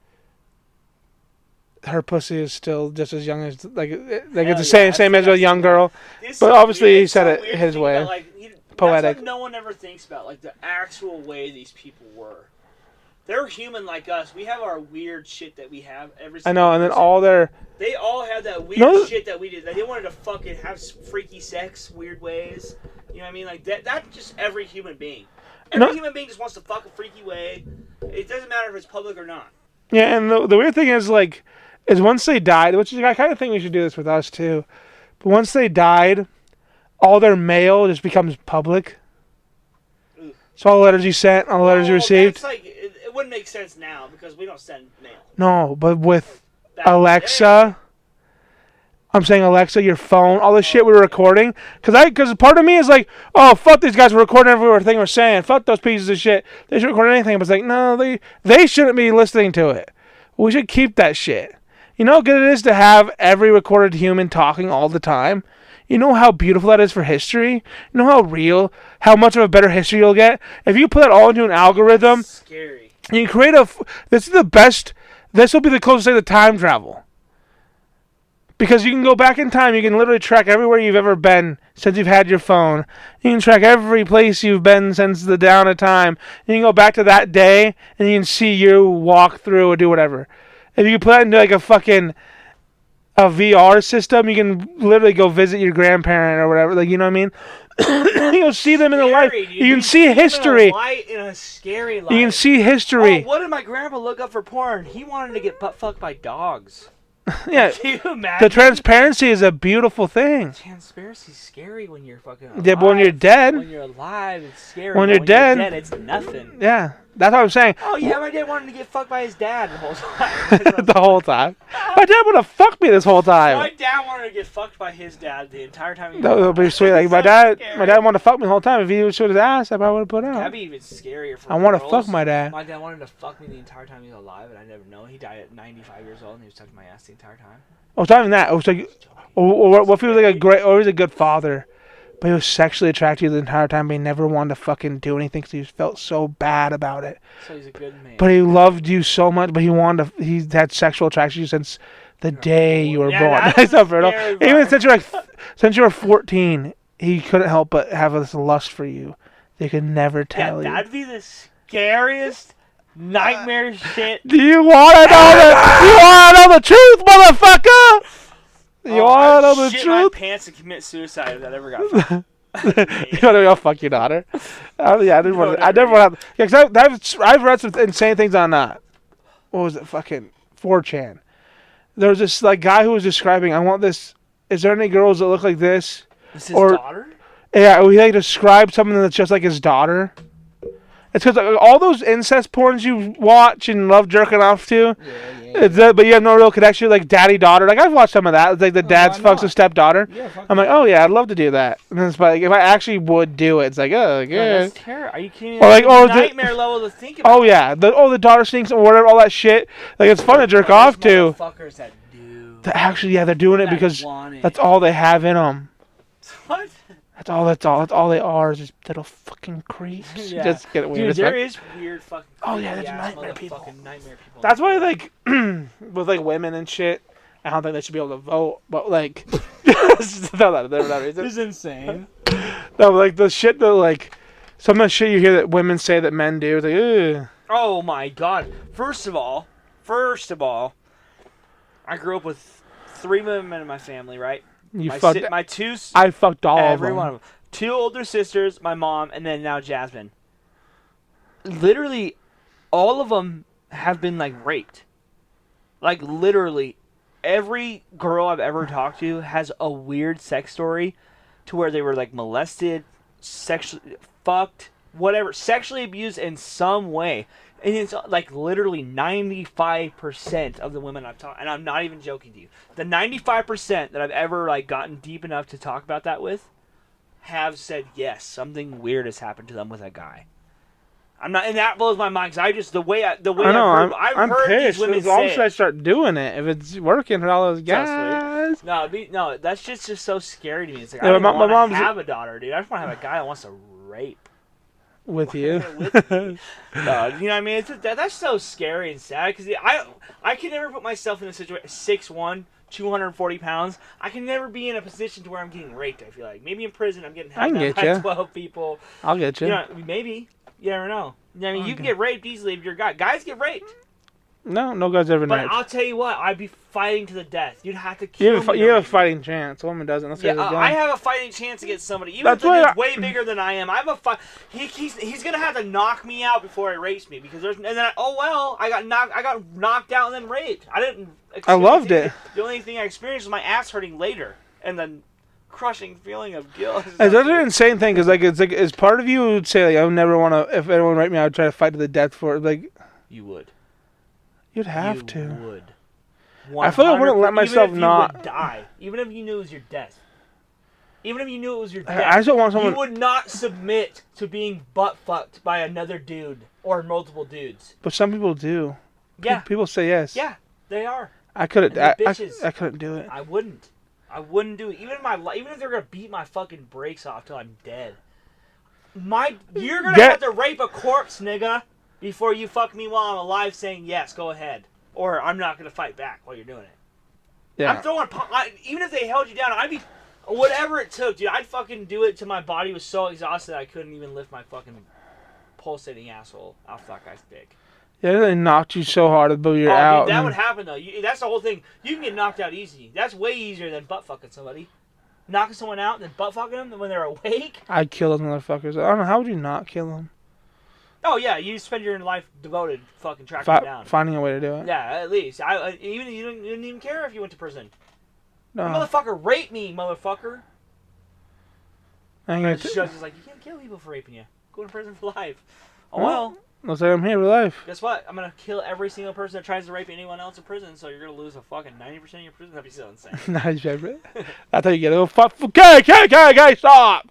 her pussy is still just as young as it's the same as a young girl. But obviously he said it his way. Poetic. That's what no one ever thinks about, the actual way these people were. They're human like us. We have our weird shit that we have every single I know, and then they all have that weird shit that we did. They wanted to fucking have freaky sex, weird ways. You know what I mean? Like that's just every human being. Every human being just wants to fuck a freaky way. It doesn't matter if it's public or not. Yeah, and the weird thing is once they died, which is I kind of think we should do this with us too. But once they died, all their mail just becomes public. Ooh. So all the letters you sent, all the letters you received. It wouldn't make sense now because we don't send mail. No, but with Alexa, I'm saying Alexa, your phone, all the shit we were recording. Because part of me is like, oh, fuck these guys, we're recording everything we're saying. Fuck those pieces of shit. They should record anything. But it's like, no, they shouldn't be listening to it. We should keep that shit. You know how good it is to have every recorded human talking all the time? You know how beautiful that is for history? You know how much of a better history you'll get? If you put that all into an algorithm, that's scary. You can create this is the best, this will be the closest thing to time travel. Because you can go back in time, you can literally track everywhere you've ever been since you've had your phone. You can track every place you've been since the dawn of time. You can go back to that day, and you can see you walk through or do whatever. If you put that into a VR system, you can literally go visit your grandparent or whatever. You know what I mean? You'll see them in the light. You can see history. In a scary light. You can see history. Oh, what did my grandpa look up for porn? He wanted to get butt fucked by dogs. Yeah. Can you imagine? The transparency is a beautiful thing. Transparency's scary when you're fucking alive. Yeah, but when you're dead. When you're alive, it's scary. When you're dead, it's nothing. Yeah. That's what I'm saying. Oh, yeah, my dad wanted to get fucked by his dad the whole time. The whole time? My dad would have fucked me this whole time. My dad wanted to get fucked by his dad the entire time he was alive. That would be sweet. My dad wanted to fuck me the whole time. If he would shoot his ass, I probably would have put out. That'd be even scarier for I want to fuck my dad. My dad wanted to fuck me the entire time he was alive, and I never know. He died at 95 years old, and he was tucking my ass the entire time. Oh, it's not even that. It was what if he was he was a good father, but he was sexually attracted to you the entire time, but he never wanted to fucking do anything because he felt so bad about it. So he's a good man. But he loved you so much, but he had sexual attraction to you since the day you were born. Even since you were 14, he couldn't help but have this lust for you. They could never tell you. That'd be the scariest nightmare shit. Do you want to know the truth, motherfucker? You want to know the truth? Shit my pants and commit suicide if that ever got fucked. You want to go fuck your daughter? Yeah, I didn't want. I never want. Yeah, because I've read some insane things on what was it? Fucking 4chan. There was this guy who was describing. I want this. Is there any girls that look like this? Is his daughter? Yeah, he described something that's just like his daughter. It's because like, all those incest porns you watch and love jerking off to, but you have no real connection, like daddy-daughter. Like, I've watched some of that. It's like the dad why fucks a not? stepdaughter. Yeah, fuck I'm like, oh yeah, I'd love to do that. And then it's like, if I actually would do it, it's like, oh, No, yeah. that's terrible. Are you kidding me? Or like, That's a oh, nightmare level to think about. Oh yeah, the daughter stinks or whatever, all that shit. Like, it's fun to jerk off to. Motherfuckers that do. Actually, yeah, they're doing it That because want it. that's all they have in them. What? That's all they are is just little fucking creeps. Yeah. Just get it weird. Dude, there is weird fucking. Oh, yeah, creepy there's ass nightmare people. motherfucking Nightmare people. That's why, like, with like women and shit, I don't think they should be able to vote. But like, no, that reason. This is insane. No, like the shit that like some of the shit you hear that women say that men do. It's like, ugh. Oh my god! First of all, I grew up with 3 women in my family, right? You my fucked. my 2. I fucked all of Every them. one of them. 2 older sisters, my mom, and then now Jasmine. Literally, all of them have been like raped. Like literally, every girl I've ever talked to has a weird sex story, to where they were like molested, sexually fucked, whatever, sexually abused in some way. And it's like literally 95% of the women I've talked, and I'm not even joking to you. The 95% that I've ever like gotten deep enough to talk about that with, have said yes, something weird has happened to them with a guy. I'm not, and that blows my mind because I just the way I know. I'm heard pissed. these women As long say as I it. start doing it, if it's working for all those Trust guys. No, that's just so scary to me. It's like Yeah, I don't my want mom's- to have a daughter, dude. I just want to have a guy that wants to rape. With you. With me. No, you know what I mean? That's so scary and sad because I can never put myself in a situation 6'1", 240 pounds. I can never be in a position to where I'm getting raped. I feel like maybe in prison I'm getting I held can down get by ya. 12 people. I'll get you. You know, maybe you never know. I mean, you can get raped easily if you're a guy. Guys get raped. No guy's ever But raped. I'll tell you what, I'd be fighting to the death. You'd have to kill me. You have a fighting chance. A woman doesn't. Let's say Yeah, there's a gun. I have a fighting chance against somebody. Even That's if the why dude's way bigger than I am, I have a fight. He's gonna have to knock me out before he rapes me because there's and then I got knocked out and then raped. I didn't. I loved it. The only thing I experienced was my ass hurting later and then crushing feeling of guilt. It's such an insane thing because it's part of you who would say like I would never want to if anyone raped me I would try to fight to the death for it. Like You would. you'd have You to. would. I feel like I wouldn't let 100%, myself even if not. You would die. Even if you knew it was your death. Even if you knew it was your death. I just don't want someone. You would not submit to being butt fucked by another dude or multiple dudes. But some people do. Yeah. People say yes. Yeah, they are. I couldn't. And they're bitches. I couldn't do it. I wouldn't. I wouldn't do it. Even if they're gonna beat my fucking brakes off till I'm dead. You're gonna have to rape a corpse, nigga, before you fuck me while I'm alive, saying yes, go ahead, or I'm not gonna fight back while you're doing it. Yeah. I'm throwing. Even if they held you down, I'd be. Whatever it took, dude, I'd fucking do it till my body was so exhausted I couldn't even lift my fucking pulsating asshole off that guy's dick. Yeah, they knocked you so hard until you're out. Dude, that would happen though. That's the whole thing. You can get knocked out easy. That's way easier than butt fucking somebody. Knocking someone out and then butt fucking them when they're awake. I'd kill those motherfuckers. I don't know. How would you not kill them? Oh yeah, you spend your life devoted fucking tracking them down. Finding a way to do it. Yeah, at least. Even you didn't even care if you went to prison. No. Motherfucker, rape me, motherfucker. I'm The gonna judge is like, you can't kill people for raping you. Go to prison for life. Oh well. Looks like I'm here for life. Guess what? I'm gonna kill every single person that tries to rape anyone else in prison. So you're gonna lose a fucking 90% of your prison. That'd be so insane. Nice, favorite. That's how you get it. Oh, fuck. Okay, stop.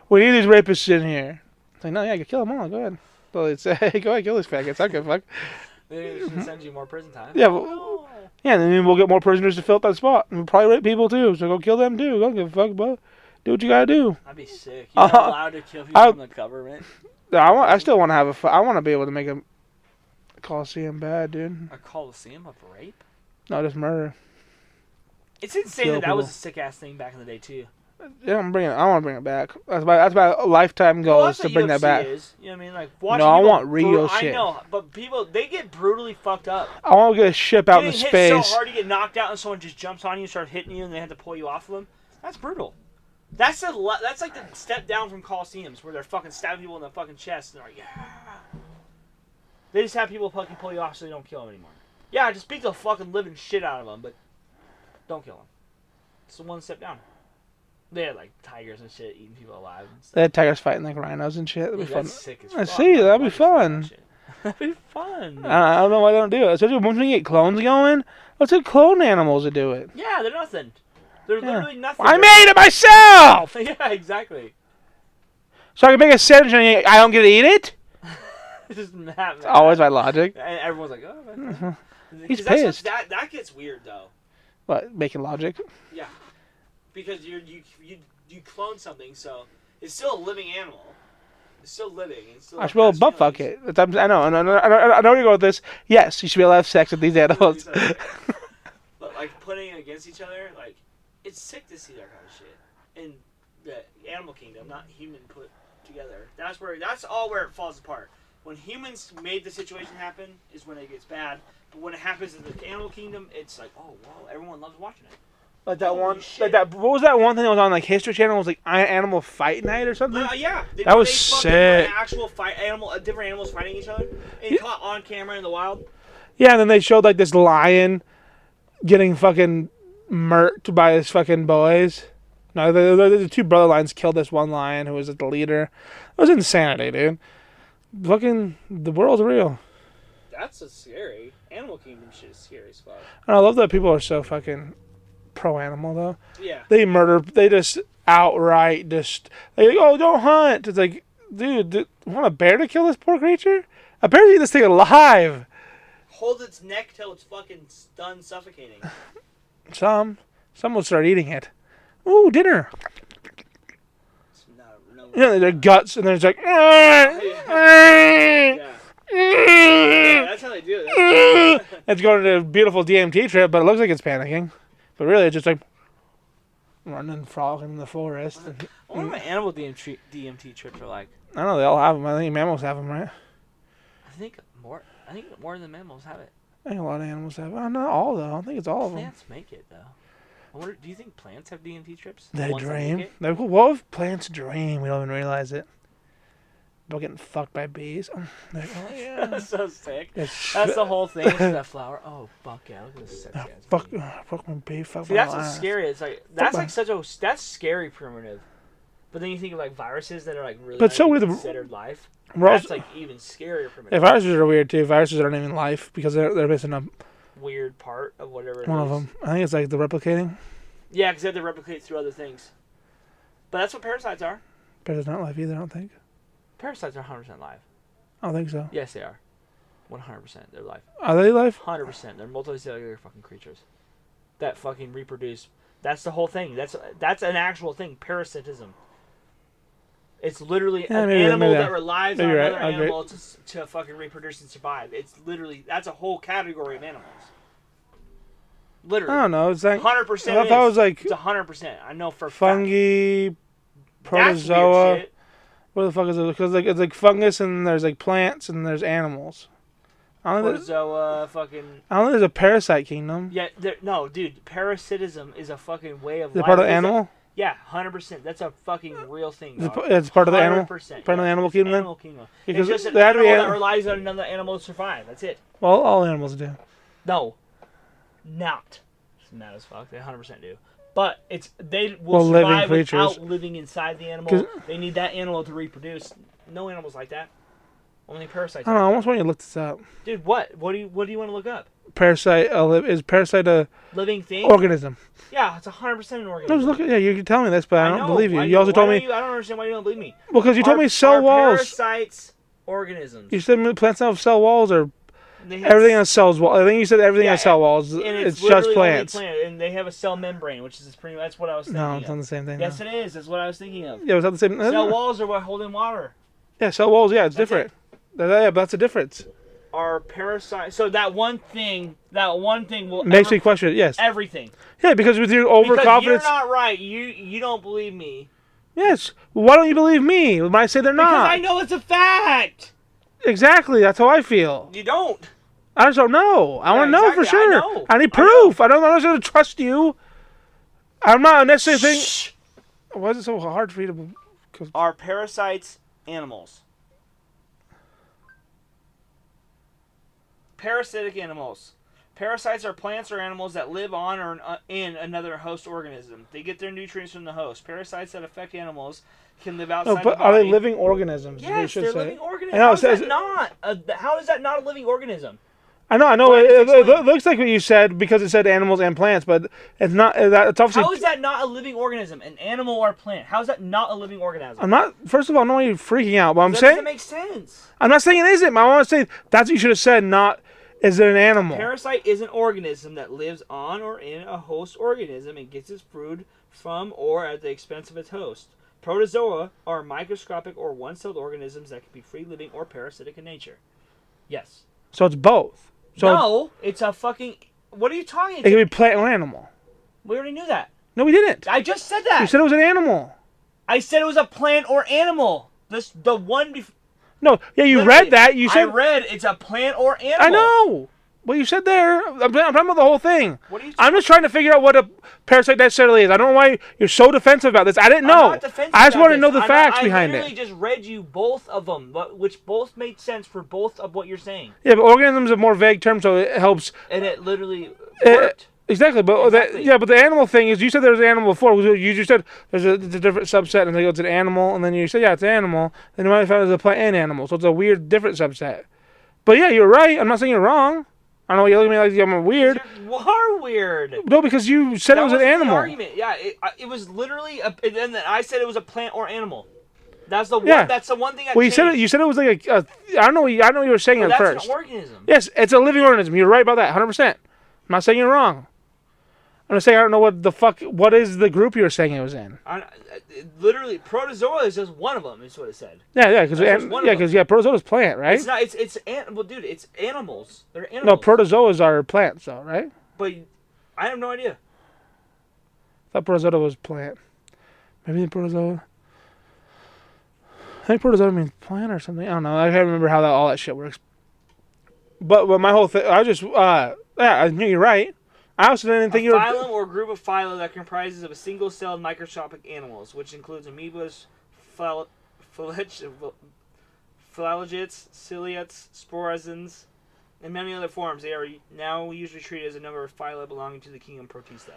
We need these rapists in here. It's like, no, yeah, I can kill them all. Go ahead. So it's, hey, go ahead, kill these faggots. I don't give a fuck. They should send you more prison time. Yeah, well, yeah, and then we'll get more prisoners to fill up that spot. And we'll probably rape people too, so go kill them too. Don't give a fuck, bro. Do what you gotta do. I'd be sick. You're not allowed to kill people from the government. I still want to have I want to be able to make a Coliseum bad, dude. A Coliseum of rape? No, just murder. It's insane Kill that was a people. sick ass thing back in the day too. Yeah, I want to bring it back. That's my lifetime goal is to bring that back. Is. You know what I mean? Like watching No, I people want real shit. I know, but people they get brutally fucked up. I want to get a ship out in Getting hit space. so hard you get knocked out and someone just jumps on you and starts hitting you and they have to pull you off of them. That's brutal. That's like the step down from Coliseums where they're fucking stabbing people in the fucking chest and they're like, yeah. They just have people fucking pull you off so they don't kill them anymore. Yeah, just beat the fucking living shit out of them, but don't kill them. It's the one step down. They had like tigers and shit eating people alive. And stuff. They had tigers fighting like rhinos and shit. That'd be Dude, fun. that's sick as I fuck. see, that'd be Why just do that fun. shit? That'd be fun. I don't know why they don't do it. Especially once we get clones going, let's get clone animals to do it. Yeah, they're nothing. They're literally nothing. I made it myself! Yeah, exactly. So I can make a sandwich and I don't get to eat it? Just mad. It's always my logic. And everyone's like, oh, man. He's That's pissed. that gets weird though. What, making logic? Yeah, because you clone something, so it's still a living animal. It's still living. It's still I should be able to butt fuck it. I know where you go with this. Yes, you should be able to have sex with these animals. But like putting it against each other, like it's sick to see that kind of shit in the animal kingdom, not human put together. That's all where it falls apart. When humans made the situation happen is when it gets bad. But when it happens in the animal kingdom, it's like, oh wow, everyone loves watching it. Like that Holy one, shit. like that. What was that one thing that was on like History Channel? It was like Animal Fight Night or something. Yeah, That was they fucking sick. put actual different animals fighting each other, and caught on camera in the wild. Yeah, and then they showed like this lion getting fucking murked by his fucking boys. No, the two brother lions killed this one lion who was the leader. It was insanity, dude. Fucking the world's real. That's a scary animal kingdom shit. Is scary as fuck. And I love that people are so fucking pro animal though. Yeah. They murder. They just outright just like, oh, don't hunt. It's like, dude, want a bear to kill this poor creature? A bear's eating this thing alive. Hold its neck till it's fucking done suffocating. Some will start eating it. Ooh, dinner. It's not, no. Yeah, their guts, and there's like, Yeah. That's how they do it. it's going to a beautiful DMT trip, but it looks like it's panicking. But really, it's just like running, frolicking in the forest. And, I wonder what animal DMT trips are like. I don't know, they all have them. I think mammals have them, right? I think more than mammals have it. I think a lot of animals have them. Not all, though. I don't think it's all of them. Plants make it though. I wonder, do you think plants have DMT trips? They The ones that dream. make it? Like, what if plants dream? We don't even realize it. About getting fucked by bees. Like, oh, yeah. That's so sick. It's That's the whole thing. It's that flower. Oh fuck yeah! Look at this sexy ass fuck, bee. fuck my bee. Fuck See, my that's what's ass. scary. It's like that's like that's scary primitive. But then you think of like viruses that are like really But not so even weird. considered life. We're That's also, like even scarier primitive. yeah, viruses are weird too. Viruses aren't even life because they're missing a Weird part of whatever. one of them. I think it's like the replicating. Yeah, because they have to replicate through other things. But that's what parasites are. But it's not life either, I don't think. Parasites are 100% live. I don't think so. Yes, they are. 100%. They're live. Are they life? 100%. They're multicellular fucking creatures that fucking reproduce. That's the whole thing. That's an actual thing. Parasitism. It's literally an animal that relies on another animal to fucking reproduce and survive. It's literally, that's a whole category of animals. Literally. I don't know. It's like 100%. I thought it was like it's 100%. I know for a fact. fungi, That's weird protozoa. shit. What the fuck is it? Because like it's like fungus and there's like plants and there's animals. I don't think Protozoa, fucking. I don't think there's a parasite kingdom. Yeah, no, dude. Parasitism is a fucking way of Is it life. part of the It's animal? Yeah, 100%. That's a fucking real thing. Dog. It's part of the animal. 100%. Part of the animal kingdom. Animal kingdom. Because it's just an they have to animal be that relies on another animal to survive. That's it. Well, all animals do. No, not. It's mad as fuck. They 100% do. But they will living survive creatures. without living inside the animal. They need that animal to reproduce. No animals like that. Only parasites. I don't know. I almost want you to look this up. Dude, what? What do you want to look up? Parasite. Is parasite a Living thing? organism? Yeah, it's 100% an No, organism. just look. Yeah, you can tell me this, but I don't know, believe you. I You know. also told Why me. don't I don't understand why you don't believe me. Well, because you told me cell Are walls. Parasites, organisms. You said plants have cell walls, or They have everything has cells. I think you said everything has cell walls. and It's just literally only plants. and they have a cell membrane, which is pretty. That's what I was thinking. No, it's of. not the same thing. Yes, no. it is. That's what I was thinking of. Yeah, it's not the same. Cell walls are what hold in water. Yeah, cell walls. Yeah, it's That's different. Yeah, but that's the difference. Are parasites? So that one thing will Makes me question it. Yes. everything. Yeah, because with your Because overconfidence. you're not right. You don't believe me. Yes. Well, why don't you believe me when I say they're Because not? I know it's a fact. Exactly. That's how I feel. You don't. I just don't know. I want to know for exactly. I sure. know. I need proof. I'm not going to trust you. I'm not necessarily thinking. Shh. Why is it so hard for you to? Are parasites animals? Parasitic animals. Parasites are plants or animals that live on or in another host organism. They get their nutrients from the host. Parasites that affect animals can live outside No, the but body. are they living organisms? Yes, they're say. living organisms. I know, How is that not a living organism? I know. Well, It looks like what you said because it said animals and plants, but it's not. It's obviously. How is that not a living organism? An animal or a plant? How is that not a living organism? I'm not. First of all, I know why you're freaking out, but I'm That saying doesn't make sense. I'm not saying it isn't. But I want to say that's what you should have said. Not is it an animal? Parasite is an organism that lives on or in a host organism and gets its food from or at the expense of its host. Protozoa are microscopic or one-celled organisms that can be free-living or parasitic in nature. Yes. So it's both. So No, it's a fucking... What are you talking it can about? be plant or animal. We already knew that. No, we didn't. I just said that. You said it was an animal. I said it was a plant or animal. The one before... No, yeah, you read that. You said I read it's a plant or animal. I know. What you said there. I'm talking about the whole thing. What are you I'm just trying to figure out what a parasite necessarily is. I don't know why you're so defensive about this. I didn't know. I'm not defensive I just about want to know this. the facts behind I literally it. just read you both of them, which both made sense for both of what you're saying. Yeah, but organisms is a more vague term, so it helps. And it literally worked. Exactly, but Exactly. but the animal thing is, you said there was an animal before. You just said there's a different subset, and then it's an animal, and then you said it's an animal. Then you might have found it's a plant and animal, so it's a weird different subset. But yeah, you're right. I'm not saying you're wrong. I don't know. You're looking at me like I'm weird. You are weird. No, because you said it was an wasn't the animal. argument. Yeah, it was literally, and then I said it was a plant or animal. That's the one. Yeah. That's the one thing I. Well, changed. you said it was like a I don't know. I know you were saying Well, it that's first. an organism. Yes, it's a living organism. You're right about that, 100%. I'm not saying you're wrong. I'm just saying I don't know what is the group you were saying it was in. Literally, protozoa is just one of them. Is what it said. Yeah, because That's just one of them. protozoa is plant, right? It's not. Well, dude, it's animals. They're animals. No, protozoas are plants, though, right? But I have no idea. I thought protozoa was plant. Maybe the protozoa. I think protozoa means plant or something. I don't know. I can't remember how all that shit works. But my whole thing, I knew you're right. I also didn't think you were. Phylum or group of phyla that comprises of a single-celled microscopic animals, which includes amoebas, phlogists, ciliates, sporozins, and many other forms. They are now usually treated as a number of phyla belonging to the kingdom Protista.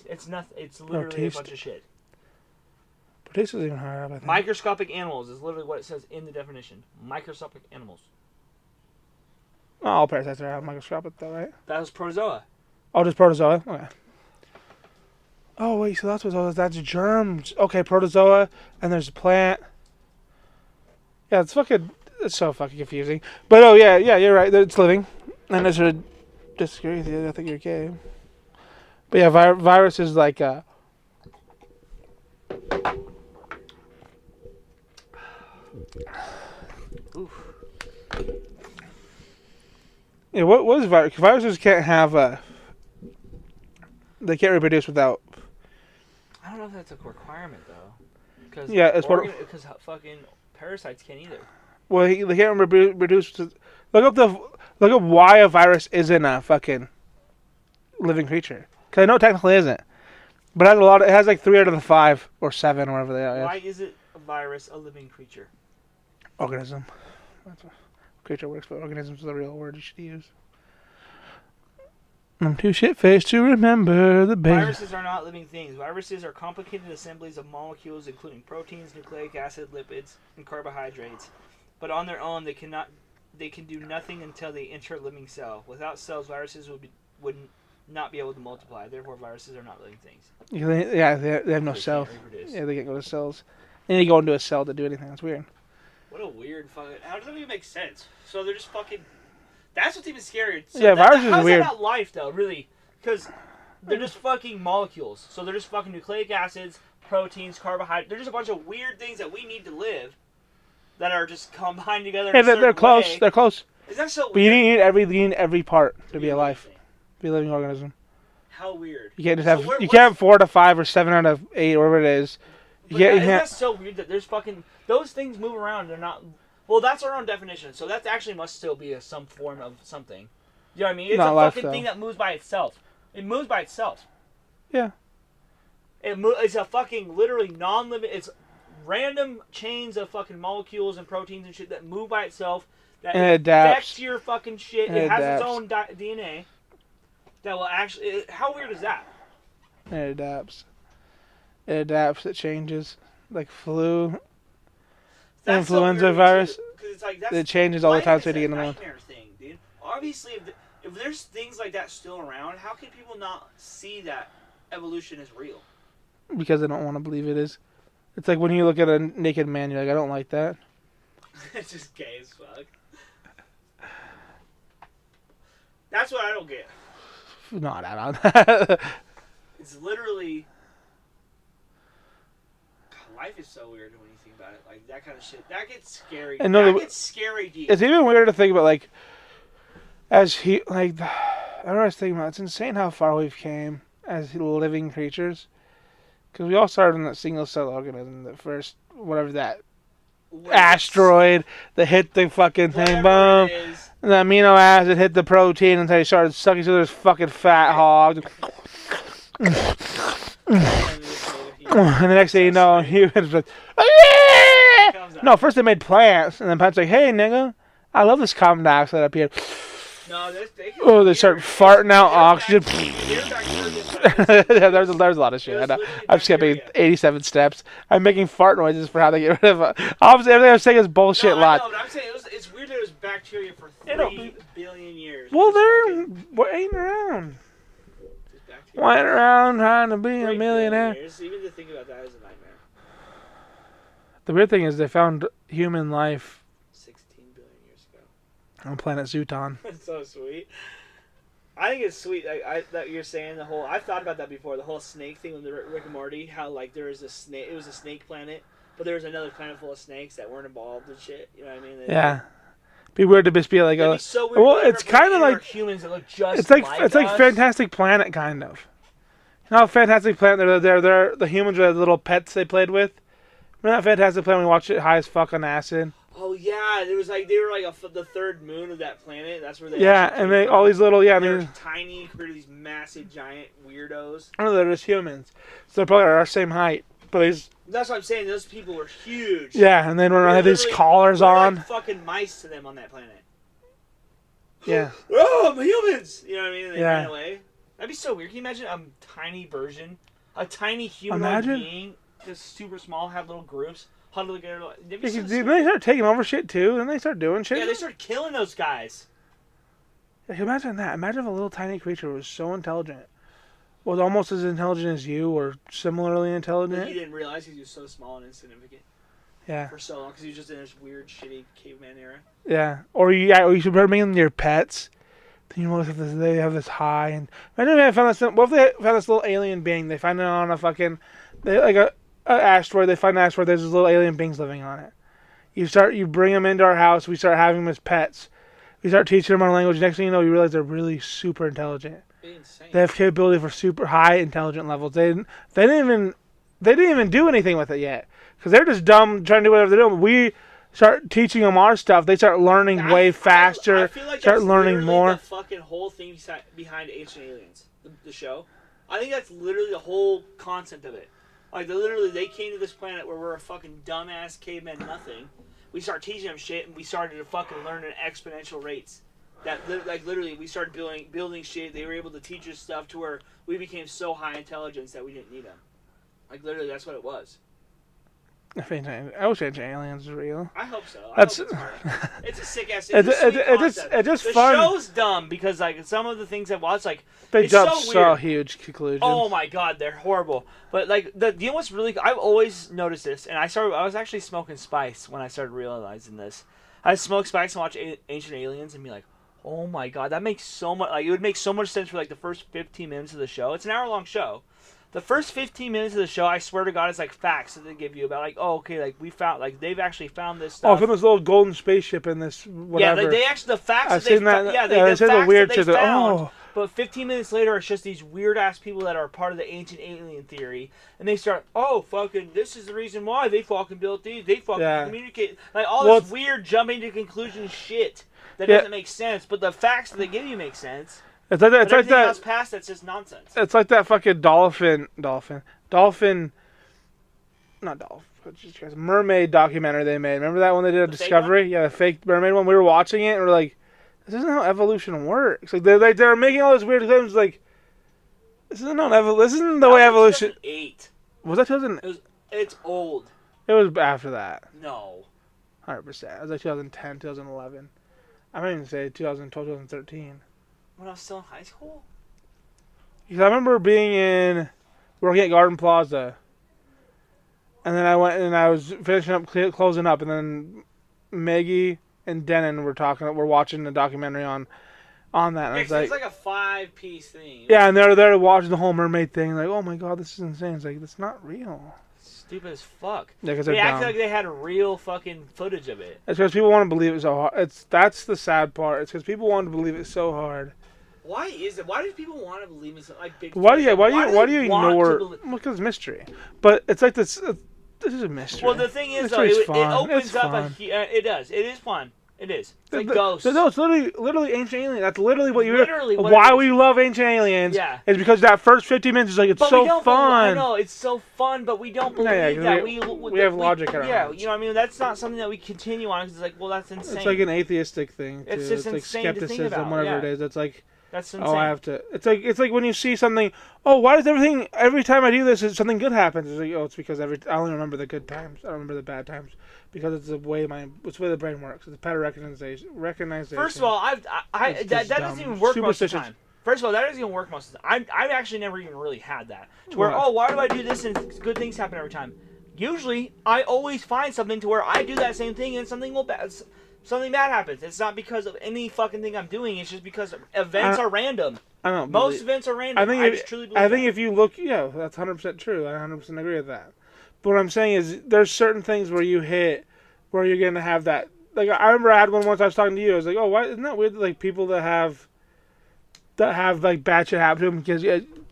It's nothing. It's literally a bunch of shit. Protista is even higher up, I think. Microscopic animals is literally what it says in the definition. Microscopic animals. Oh, all parasites are microscopic, though, right? That was protozoa. Oh, just protozoa? Okay. Oh, wait, so that's germs. Okay, protozoa, and there's a plant. Yeah, it's so fucking confusing. But, oh, yeah, you're right. It's living. And I should disagree with you. I think you're gay. But, yeah, virus is like, Oof. Yeah, what is virus? Viruses can't have they can't reproduce without. I don't know if that's a requirement though. Because Yeah, it's because fucking parasites can't either. Well, they can't reproduce. Look up why a virus isn't a fucking living creature. Because I know it technically isn't, but it has it has like 3 out of the 5 or 7 or whatever they are. Why is it a virus a living creature? Organism. That's a creature works, but organism is the real word you should use. I'm too shit-faced to remember the basics. Viruses are not living things. Viruses are complicated assemblies of molecules including proteins, nucleic acid, lipids, and carbohydrates. But on their own, they can do nothing until they enter a living cell. Without cells, viruses would not be able to multiply. Therefore, viruses are not living things. Yeah, they have no cell. Yeah, they can't go to cells. They need to go into a cell to do anything. That's weird. What a weird fucking... How does that even make sense? So they're just fucking... That's what's even scarier. So Yeah, viruses how's is weird. That not life, though, really? Because they're just fucking molecules. So they're just fucking nucleic acids, proteins, carbohydrates. They're just a bunch of weird things that we need to live that are just combined together in Yeah, a certain they're close. way. They're close. Is that so But you weird? need every part to be alive. Anything? Be a living organism. How weird. You can't just So have. where- You can't have 4 out of 5 or 7 out of 8, whatever it is. But isn't that so weird that there's fucking... Those things move around. They're not... Well, that's our own definition. So that actually must still be some form of something. You know what I mean? It's Not a life, fucking though. thing that moves by itself. It moves by itself. Yeah. It's a fucking literally non-living... It's random chains of fucking molecules and proteins and shit that move by itself. That And it adapts. affects your fucking shit. And It it has adapts. its own DNA. that will actually. How weird is that? It adapts. It adapts. It changes. Like flu, That's so influenza weird, virus. too, 'cause it's like, that's, It changes all the time. it's So a you get another one. nightmare thing, dude. Obviously, if there's things like that still around, how can people not see that evolution is real? Because they don't want to believe it is. It's like when you look at a naked man, you're like, I don't like that. It's just gay as fuck. That's what I don't get. Not out on that. It's literally. God, life is so weird when you think about it. Like, that kind of shit. That gets scary. And no, that gets scary deep. It's even weirder to think about, like, as he, like, I was thinking about, it's insane how far we've came as living creatures. Because we all started in that single cell organism, the first, whatever that asteroid that hit the fucking thing, boom. And the amino acid hit the protein until they started sucking each other's fucking fat hogs. And the next thing you know, humans like, oh, yeah! No, first they made plants, and then plants like, hey, nigga, I love this carbon dioxide up here. No, they start farting out oxygen. there's a lot of shit. I know. I'm skipping 87 steps. I'm making fart noises for how they get rid of it. Obviously, everything I'm saying is bullshit. No, I know, but I'm saying it's weird that it was bacteria for 3 billion years. Well, they're waiting around. Waiting around trying to be a millionaire. Even to think about that is a nightmare. The weird thing is they found human life 16 billion years ago. on planet Zooton. That's so sweet. I think it's sweet that you're saying the whole. I've thought about that before. The whole snake thing with the Rick and Morty. How like there was a snake. It was a snake planet, but there was another planet full of snakes that weren't involved and shit. You know what I mean? Yeah. Be weird to just be like It'd be so weird. Well, it's kind of like humans that look just. It's like Fantastic Planet kind of. You know, Fantastic Planet. They're the humans are the little pets they played with. Remember that Fantastic Planet? We watched it high as fuck on acid. Oh yeah, it was like they were like the third moon of that planet. That's where they. Yeah, and they all these little They're tiny, compared to these massive, giant weirdos. I know they're just humans, so they're probably our same height. But that's what I'm saying. Those people were huge. Yeah, and then when I had these collars on, like fucking mice to them on that planet. Yeah. Oh, I'm humans! You know what I mean? They Yeah. ran away. That'd be so weird. Can you imagine a tiny version, a tiny humanoid being, just super small, have little groups, huddle together? They start taking over shit too, and they start doing shit. Yeah, they start killing those guys. Like, imagine that. Imagine if a little tiny creature was so intelligent. Was almost as intelligent as you, or similarly intelligent. But he didn't realize he was so small and insignificant. Yeah. For so long, because he was just in this weird, shitty caveman era. Yeah. Or you should bring them your pets. Then you know they have this high, and imagine if they found this. What if they found this little alien being? They find it on a fucking, a asteroid. They find an asteroid. There's these little alien beings living on it. You bring them into our house. We start having them as pets. We start teaching them our language. Next thing you know, you realize they're really super intelligent. Insane. They have capability for super high intelligent levels. They didn't even do anything with it yet, because they're just dumb trying to do whatever they're doing. We start teaching them our stuff. They start learning way faster. I feel like start that's learning more. The fucking whole thing behind Ancient Aliens, the show. I think that's literally the whole concept of it. Like they came to this planet where we're a fucking dumbass caveman nothing. We start teaching them shit, and we started to fucking learn at exponential rates. That like literally we started building shit. They were able to teach us stuff to where we became so high intelligence that we didn't need them. Like literally, that's what it was. I wish Ancient Aliens is real. I hope so. It's a sick ass. It's just fun. The show's dumb because like some of the things I watch, like they jump so huge conclusions. Oh my god, they're horrible. But like you know what's really? I've always noticed this, and I was actually smoking spice when I started realizing this. I smoke spice and watch Ancient Aliens and be like, oh my god, that makes so much. Like it would make so much sense for like the first 15 minutes of the show. It's an hour-long show. The first 15 minutes of the show, I swear to God, it's like facts that they give you about like, oh, okay, like we found, like they've actually found this stuff. Oh, from this little golden spaceship in this whatever. Yeah, they actually, the facts I've that they seen that. the said facts the weird that they shit. found, but 15 minutes later, it's just these weird-ass people that are part of the ancient alien theory, and they start, oh, fucking, this is the reason why they fucking built these, they fucking communicate, like all this weird jumping to conclusion shit that doesn't make sense, but the facts that they give you make sense. It's like that. It's like that. Else past that's just nonsense. It's like that fucking mermaid documentary they made. Remember that one they did a Discovery? Yeah, the fake mermaid one. We were watching it and we're like, this isn't how evolution works. Like they're making all this weird claims. Like this isn't this isn't the way evolution. 2008. Was that 2000? It's old. It was after that. No. 100%. It was like 2010, 2011. I might even say 2012, 2013. When I was still in high school. Because I remember working at Garden Plaza, and then I went and I was finishing up, closing up, and then Maggie and Denon were watching the documentary on that. And It's like a 5-piece thing. Yeah, and they're watching the whole mermaid thing, like, oh my god, this is insane. It's like, that's not real. Stupid as fuck. Yeah, because they acted like they had real fucking footage of it. It's because people want to believe it so hard. That's the sad part. It's because people want to believe it so hard. Why is it? Why do people want to believe in something like Bigfoot? Why do you ignore? Well, because it's mystery. But it's like this. This is a mystery. Well, the thing is, though, it opens up it does. It is fun. It is. It's like ghosts. No, it's literally Ancient Alien. That's literally what you. Literally what why we love Ancient Aliens. Yeah. Is because that first 50 minutes is like it's so fun. I know it's so fun, but we don't believe that. We have logic around. Yeah, you know what I mean. That's not something that we continue on because it's like, well, that's insane. It's like an atheistic thing. Too. It's just like insane skepticism, to think about. whatever it is. It's like. That's insane. Oh, I have to. It's like when you see something. Oh, why does every time I do this, something good happens? It's like, oh, it's because I only remember the good times. I don't remember the bad times because it's the way the brain works. It's a pattern recognition. First of all, that doesn't even work most of the time. First of all, that doesn't even work most of the time. I've actually never even really had that. To where, why do I do this and good things happen every time? Usually, I always find something to where I do that same thing and something bad happens. It's not because of any fucking thing I'm doing. It's just because events are random. Most events are random. I think if you look, yeah, that's 100% true. I 100% agree with that. But what I'm saying is, there's certain things where you're gonna have that. Like I remember I had one once. I was talking to you. I was like, oh, why isn't that weird? That, like people that have like bad shit happen to them because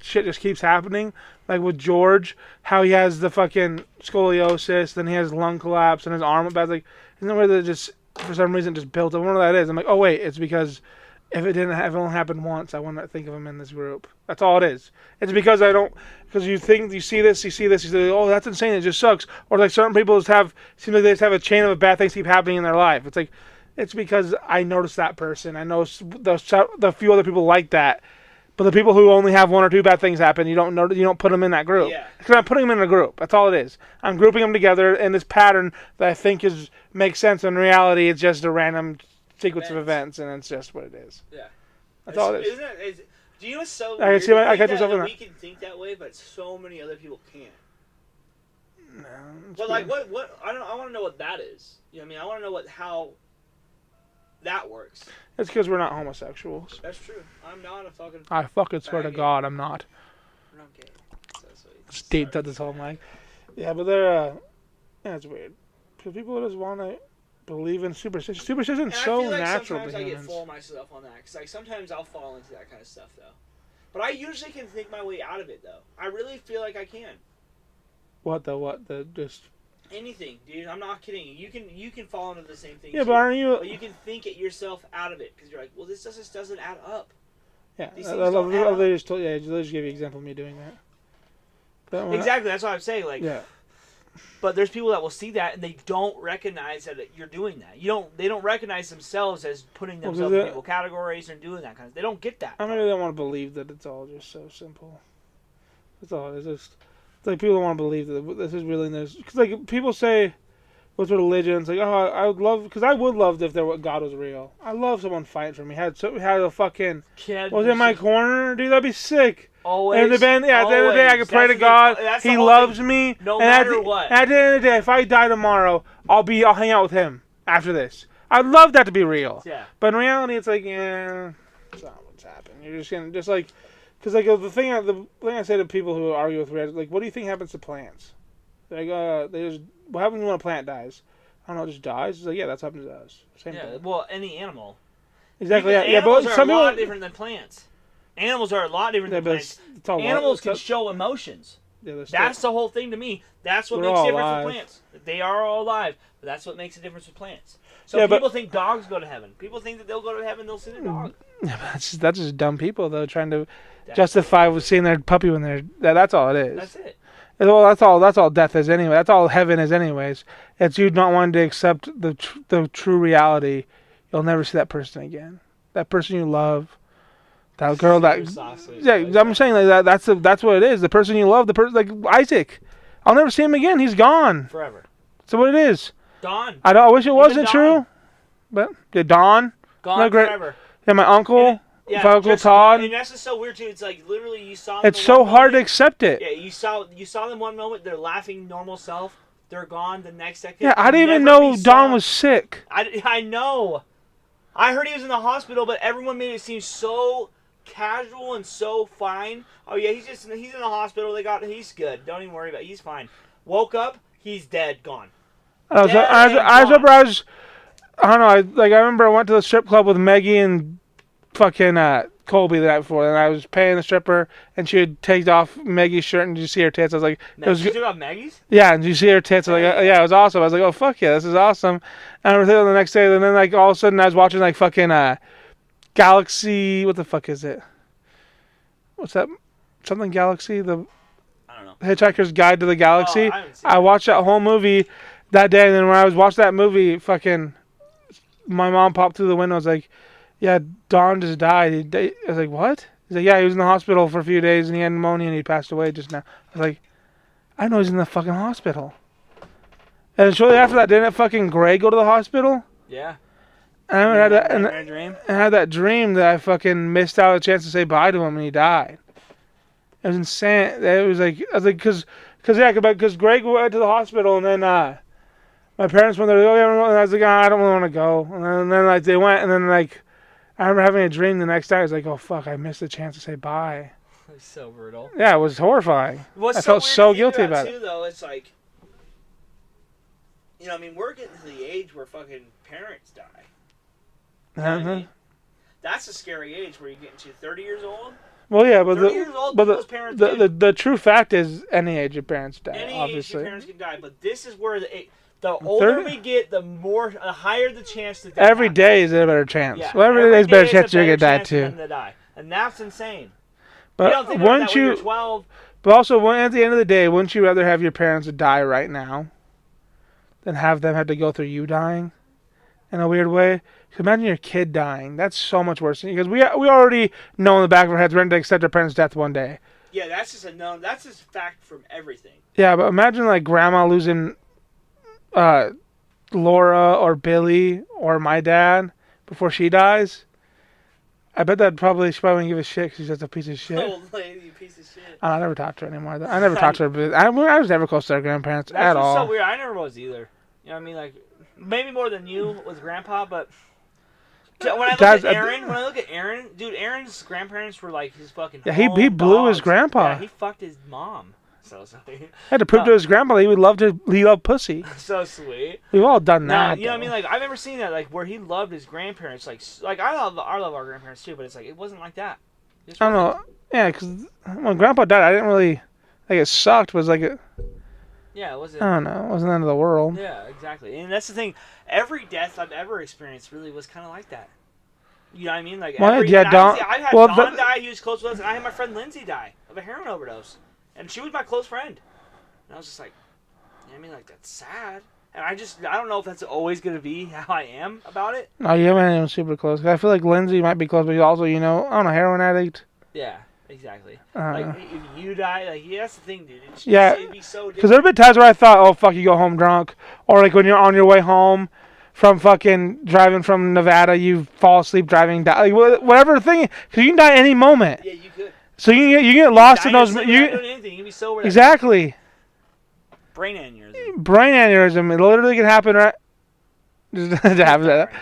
shit just keeps happening. Like with George, how he has the fucking scoliosis, then he has lung collapse and his arm bad. Like, isn't it weird that it just for some reason just built up? I wonder what that is. I'm like, oh wait, it's because if it only happened once, I wouldn't think of him in this group. That's all it is. It's because you see this, you say, oh, that's insane, it just sucks. Or like certain people seem like they just have a chain of bad things keep happening in their life. It's like, it's because I noticed that person. I know the few other people like that. But the people who only have one or two bad things happen, you don't put them in that group. Yeah. Because I'm putting them in a group. That's all it is. I'm grouping them together in this pattern that I think makes sense. In reality, it's just a random sequence of events, and it's just what it is. Yeah. That's all it is. Do you know what's so I weird? can see I catch myself in that. We can think that way, but so many other people can't. No. But like, what? I want to know what that is. You know what I mean? I want to know how that works. It's because we're not homosexuals. That's true. I'm not a fucking. I fucking swear to God, I'm not. I'm not gay. Just deep that this whole mic. Yeah, but they're. Yeah, it's weird because people just want to believe in superstition. Superstition's so natural to humans. Sometimes I get full of myself on that because like sometimes I'll fall into that kind of stuff though. But I usually can think my way out of it though. I really feel like I can. What just. Anything, dude. I'm not kidding. You can fall into the same thing. Yeah, but aren't you? But you can think it yourself out of it because you're like, well, this just doesn't add up. Yeah, they just give you an example of me doing that. Exactly, that's what I'm saying. Like, yeah. But there's people that will see that and they don't recognize that you're doing that. They don't recognize themselves as putting themselves in people categories and doing that kind of. They don't get that. I mean, they don't want to believe that it's all just so simple. That's all. It's just. It's like people don't want to believe that this is really this. Because like people say, what's religion? It's like, oh, I would love, because I would love if God was real. I love someone fighting for me. Had a fucking was in my corner, dude. That'd be sick. Always. And at the end of the day, I can pray to God. He loves me. No matter what. At the end of the day, if I die tomorrow, I'll hang out with him after this. I'd love that to be real. Yeah. But in reality, it's like, yeah, that's not what's happening. You're just gonna like. Because like the thing I say to people who argue with me, like, what do you think happens to plants? Like, what happens when a plant dies? I don't know, it just dies. It's like, yeah, that's happened to us. Same thing. Well, any animal. Exactly. Animals but are a lot different than plants. Animals are a lot different than plants. Animals can show emotions. Yeah, that's the whole thing to me. That's what makes a difference with plants. They are all alive, but that's what makes a difference with plants. So people think dogs go to heaven. People think that they'll go to heaven, they'll see their dog. Yeah, that's just dumb people though, trying to justify with seeing their puppy when they're. That's all it is. That's it. Well, that's all death is anyway. That's all heaven is anyways. It's you not wanting to accept the true reality. You'll never see that person again. that person you love, that girl that. Super soft, sweet Yeah, voice, I'm saying like that. That's what it is. The person you love, the person like Isaac. I'll never see him again. He's gone. forever. So what it is. Gone. I wish it wasn't Dawn. true, but yeah, Dawn. Gone No, great. forever. Yeah, my uncle, Yeah, Uncle just Todd. gone. And that's just so weird too. It's like literally you saw them. It's in so one hard to moment. accept it. Yeah, you saw them one moment. They're laughing normal self. They're gone the next second. Yeah, I didn't even Never know be Dawn saw- was sick. I know. I heard he was in the hospital, but everyone made it seem so casual and so fine. Oh yeah, he's in the hospital. He's good. Don't even worry about it. He's fine. Woke up, he's dead, gone. I don't know. I remember I went to the strip club with Maggie and fucking Colby the night before, and I was paying the stripper, and she would take off Maggie's shirt, and you see her tits. I was like, Now, did you do about Maggie's? yeah, and you see her tits. I was like, yeah, it was awesome. I was like, oh fuck yeah, this is awesome. And I was there the next day, and then like all of a sudden I was watching like fucking Galaxy. What the fuck is it? What's that? Something Galaxy? The I don't know. Hitchhiker's Guide to the Galaxy. I haven't seen I that. watched that whole movie that day, and then when I was watching that movie, fucking, my mom popped through the window. I was like, yeah, Don just died. I was like, what? He's like, yeah, he was in the hospital for a few days, and he had pneumonia, and he passed away just now. I was like, I know he's in the fucking hospital. And shortly after that, didn't fucking Greg go to the hospital? Yeah. And I had that, and Nightmare dream. I had that dream that I fucking missed out a chance to say bye to him, and he died. It was insane. It was like, I was like, because Greg went to the hospital, and then my parents went there, oh, yeah, and I was like, I don't really want to go. And then like they went, and then like I remember having a dream the next day. I was like, oh fuck, I missed the chance to say bye. That's so brutal. Yeah, it was horrifying. What's I felt weird so to think guilty about too, it. though, it's like, I mean, we're getting to the age where fucking parents die. You know what I mean? That's a scary age where you're getting to 30 years old. Well, yeah, but 30 years old, people's parents the true fact is any age your parents die. Any obviously. age your parents can die, but this is where the older 30? we get, the higher the chance that Every day is a better chance. Yeah, Well, every day is a better chance you're gonna die too. And that's insane. But You don't think about that when you're 12. But also, at the end of the day, wouldn't you rather have your parents die right now than have them have to go through you dying in a weird way? 'Cause imagine your kid dying. That's so much worse. Because we already know in the back of our heads we're going to accept our parents' death one day. Yeah, that's just a known. That's just fact from everything. Yeah, but imagine like grandma losing Laura or Billy or my dad before she dies. I bet she probably wouldn't give a shit because she's just a piece of shit. Old lady, you piece of shit. I never talked to her anymore. I never talked to her. I was never close to her grandparents That's at what's all. so weird. I never was either. You know what I mean? Like, maybe more than you with Grandpa, but when I look at Aaron, dude, Aaron's grandparents were like his fucking. Yeah, he blew his grandpa. Yeah, he fucked his mom. So sweet. Had to prove to his grandpa that he loved pussy. So sweet. We've all done Now, that. you know what I mean? Like, I've never seen that. Like, where he loved his grandparents. Like I love our grandparents too, but it's like it wasn't like that. I don't know. Yeah, because when Grandpa died, I didn't really like it. Sucked. Was like Yeah, it wasn't. I don't know. It wasn't the end of the world. Yeah, exactly. And that's the thing. Every death I've ever experienced really was kind of like that. You know what I mean? Like, Well, every, yeah, Don. I had Well, Don die. He was close with us, and I had my friend Lindsay die of a heroin overdose, and she was my close friend. And I was just like, you know what I mean? Like, that's sad. And I don't know if that's always gonna be how I am about it. No, you haven't even super close. I feel like Lindsay might be close, but he's also, I don't know, heroin addict. Yeah, exactly. Like, if you die, like, yeah, that's the thing, dude. It'd be so different. Because there have been times where I thought, oh, fuck, you go home drunk. Or, like, when you're on your way home from fucking driving from Nevada, you fall asleep driving, like, whatever thing. Because you can die any moment. Yeah, you could. So you get lost in those. Doing anything. You'd be sober. Exactly. Brain aneurysm. Brain aneurysm. It literally can happen right. Just to have that.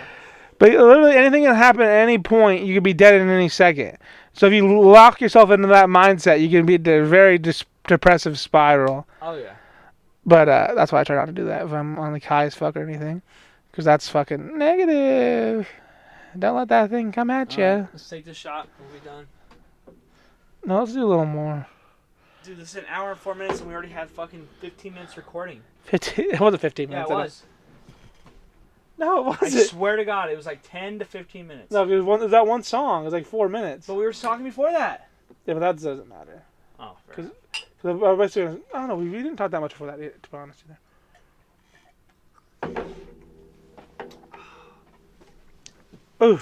But literally anything can happen at any point. You could be dead in any second. So if you lock yourself into that mindset, you can be in a very depressive spiral. Oh yeah. But that's why I try not to do that if I'm on like high as fuck or anything, because that's fucking negative. Don't let that thing come at you. Right, let's take this shot. Are we done? No, let's do a little more. Dude, this is an hour and 4 minutes, and we already had fucking 15 minutes recording. 15. It wasn't 15 Yeah, minutes. it was. No, it I wasn't. swear to God, it was like 10 to 15 minutes. No, it was that one song. It was like 4 minutes. But we were talking before that. Yeah, but that doesn't matter. Oh, fair. Because I don't know. We didn't talk that much before that, to be honest. Either. Ooh.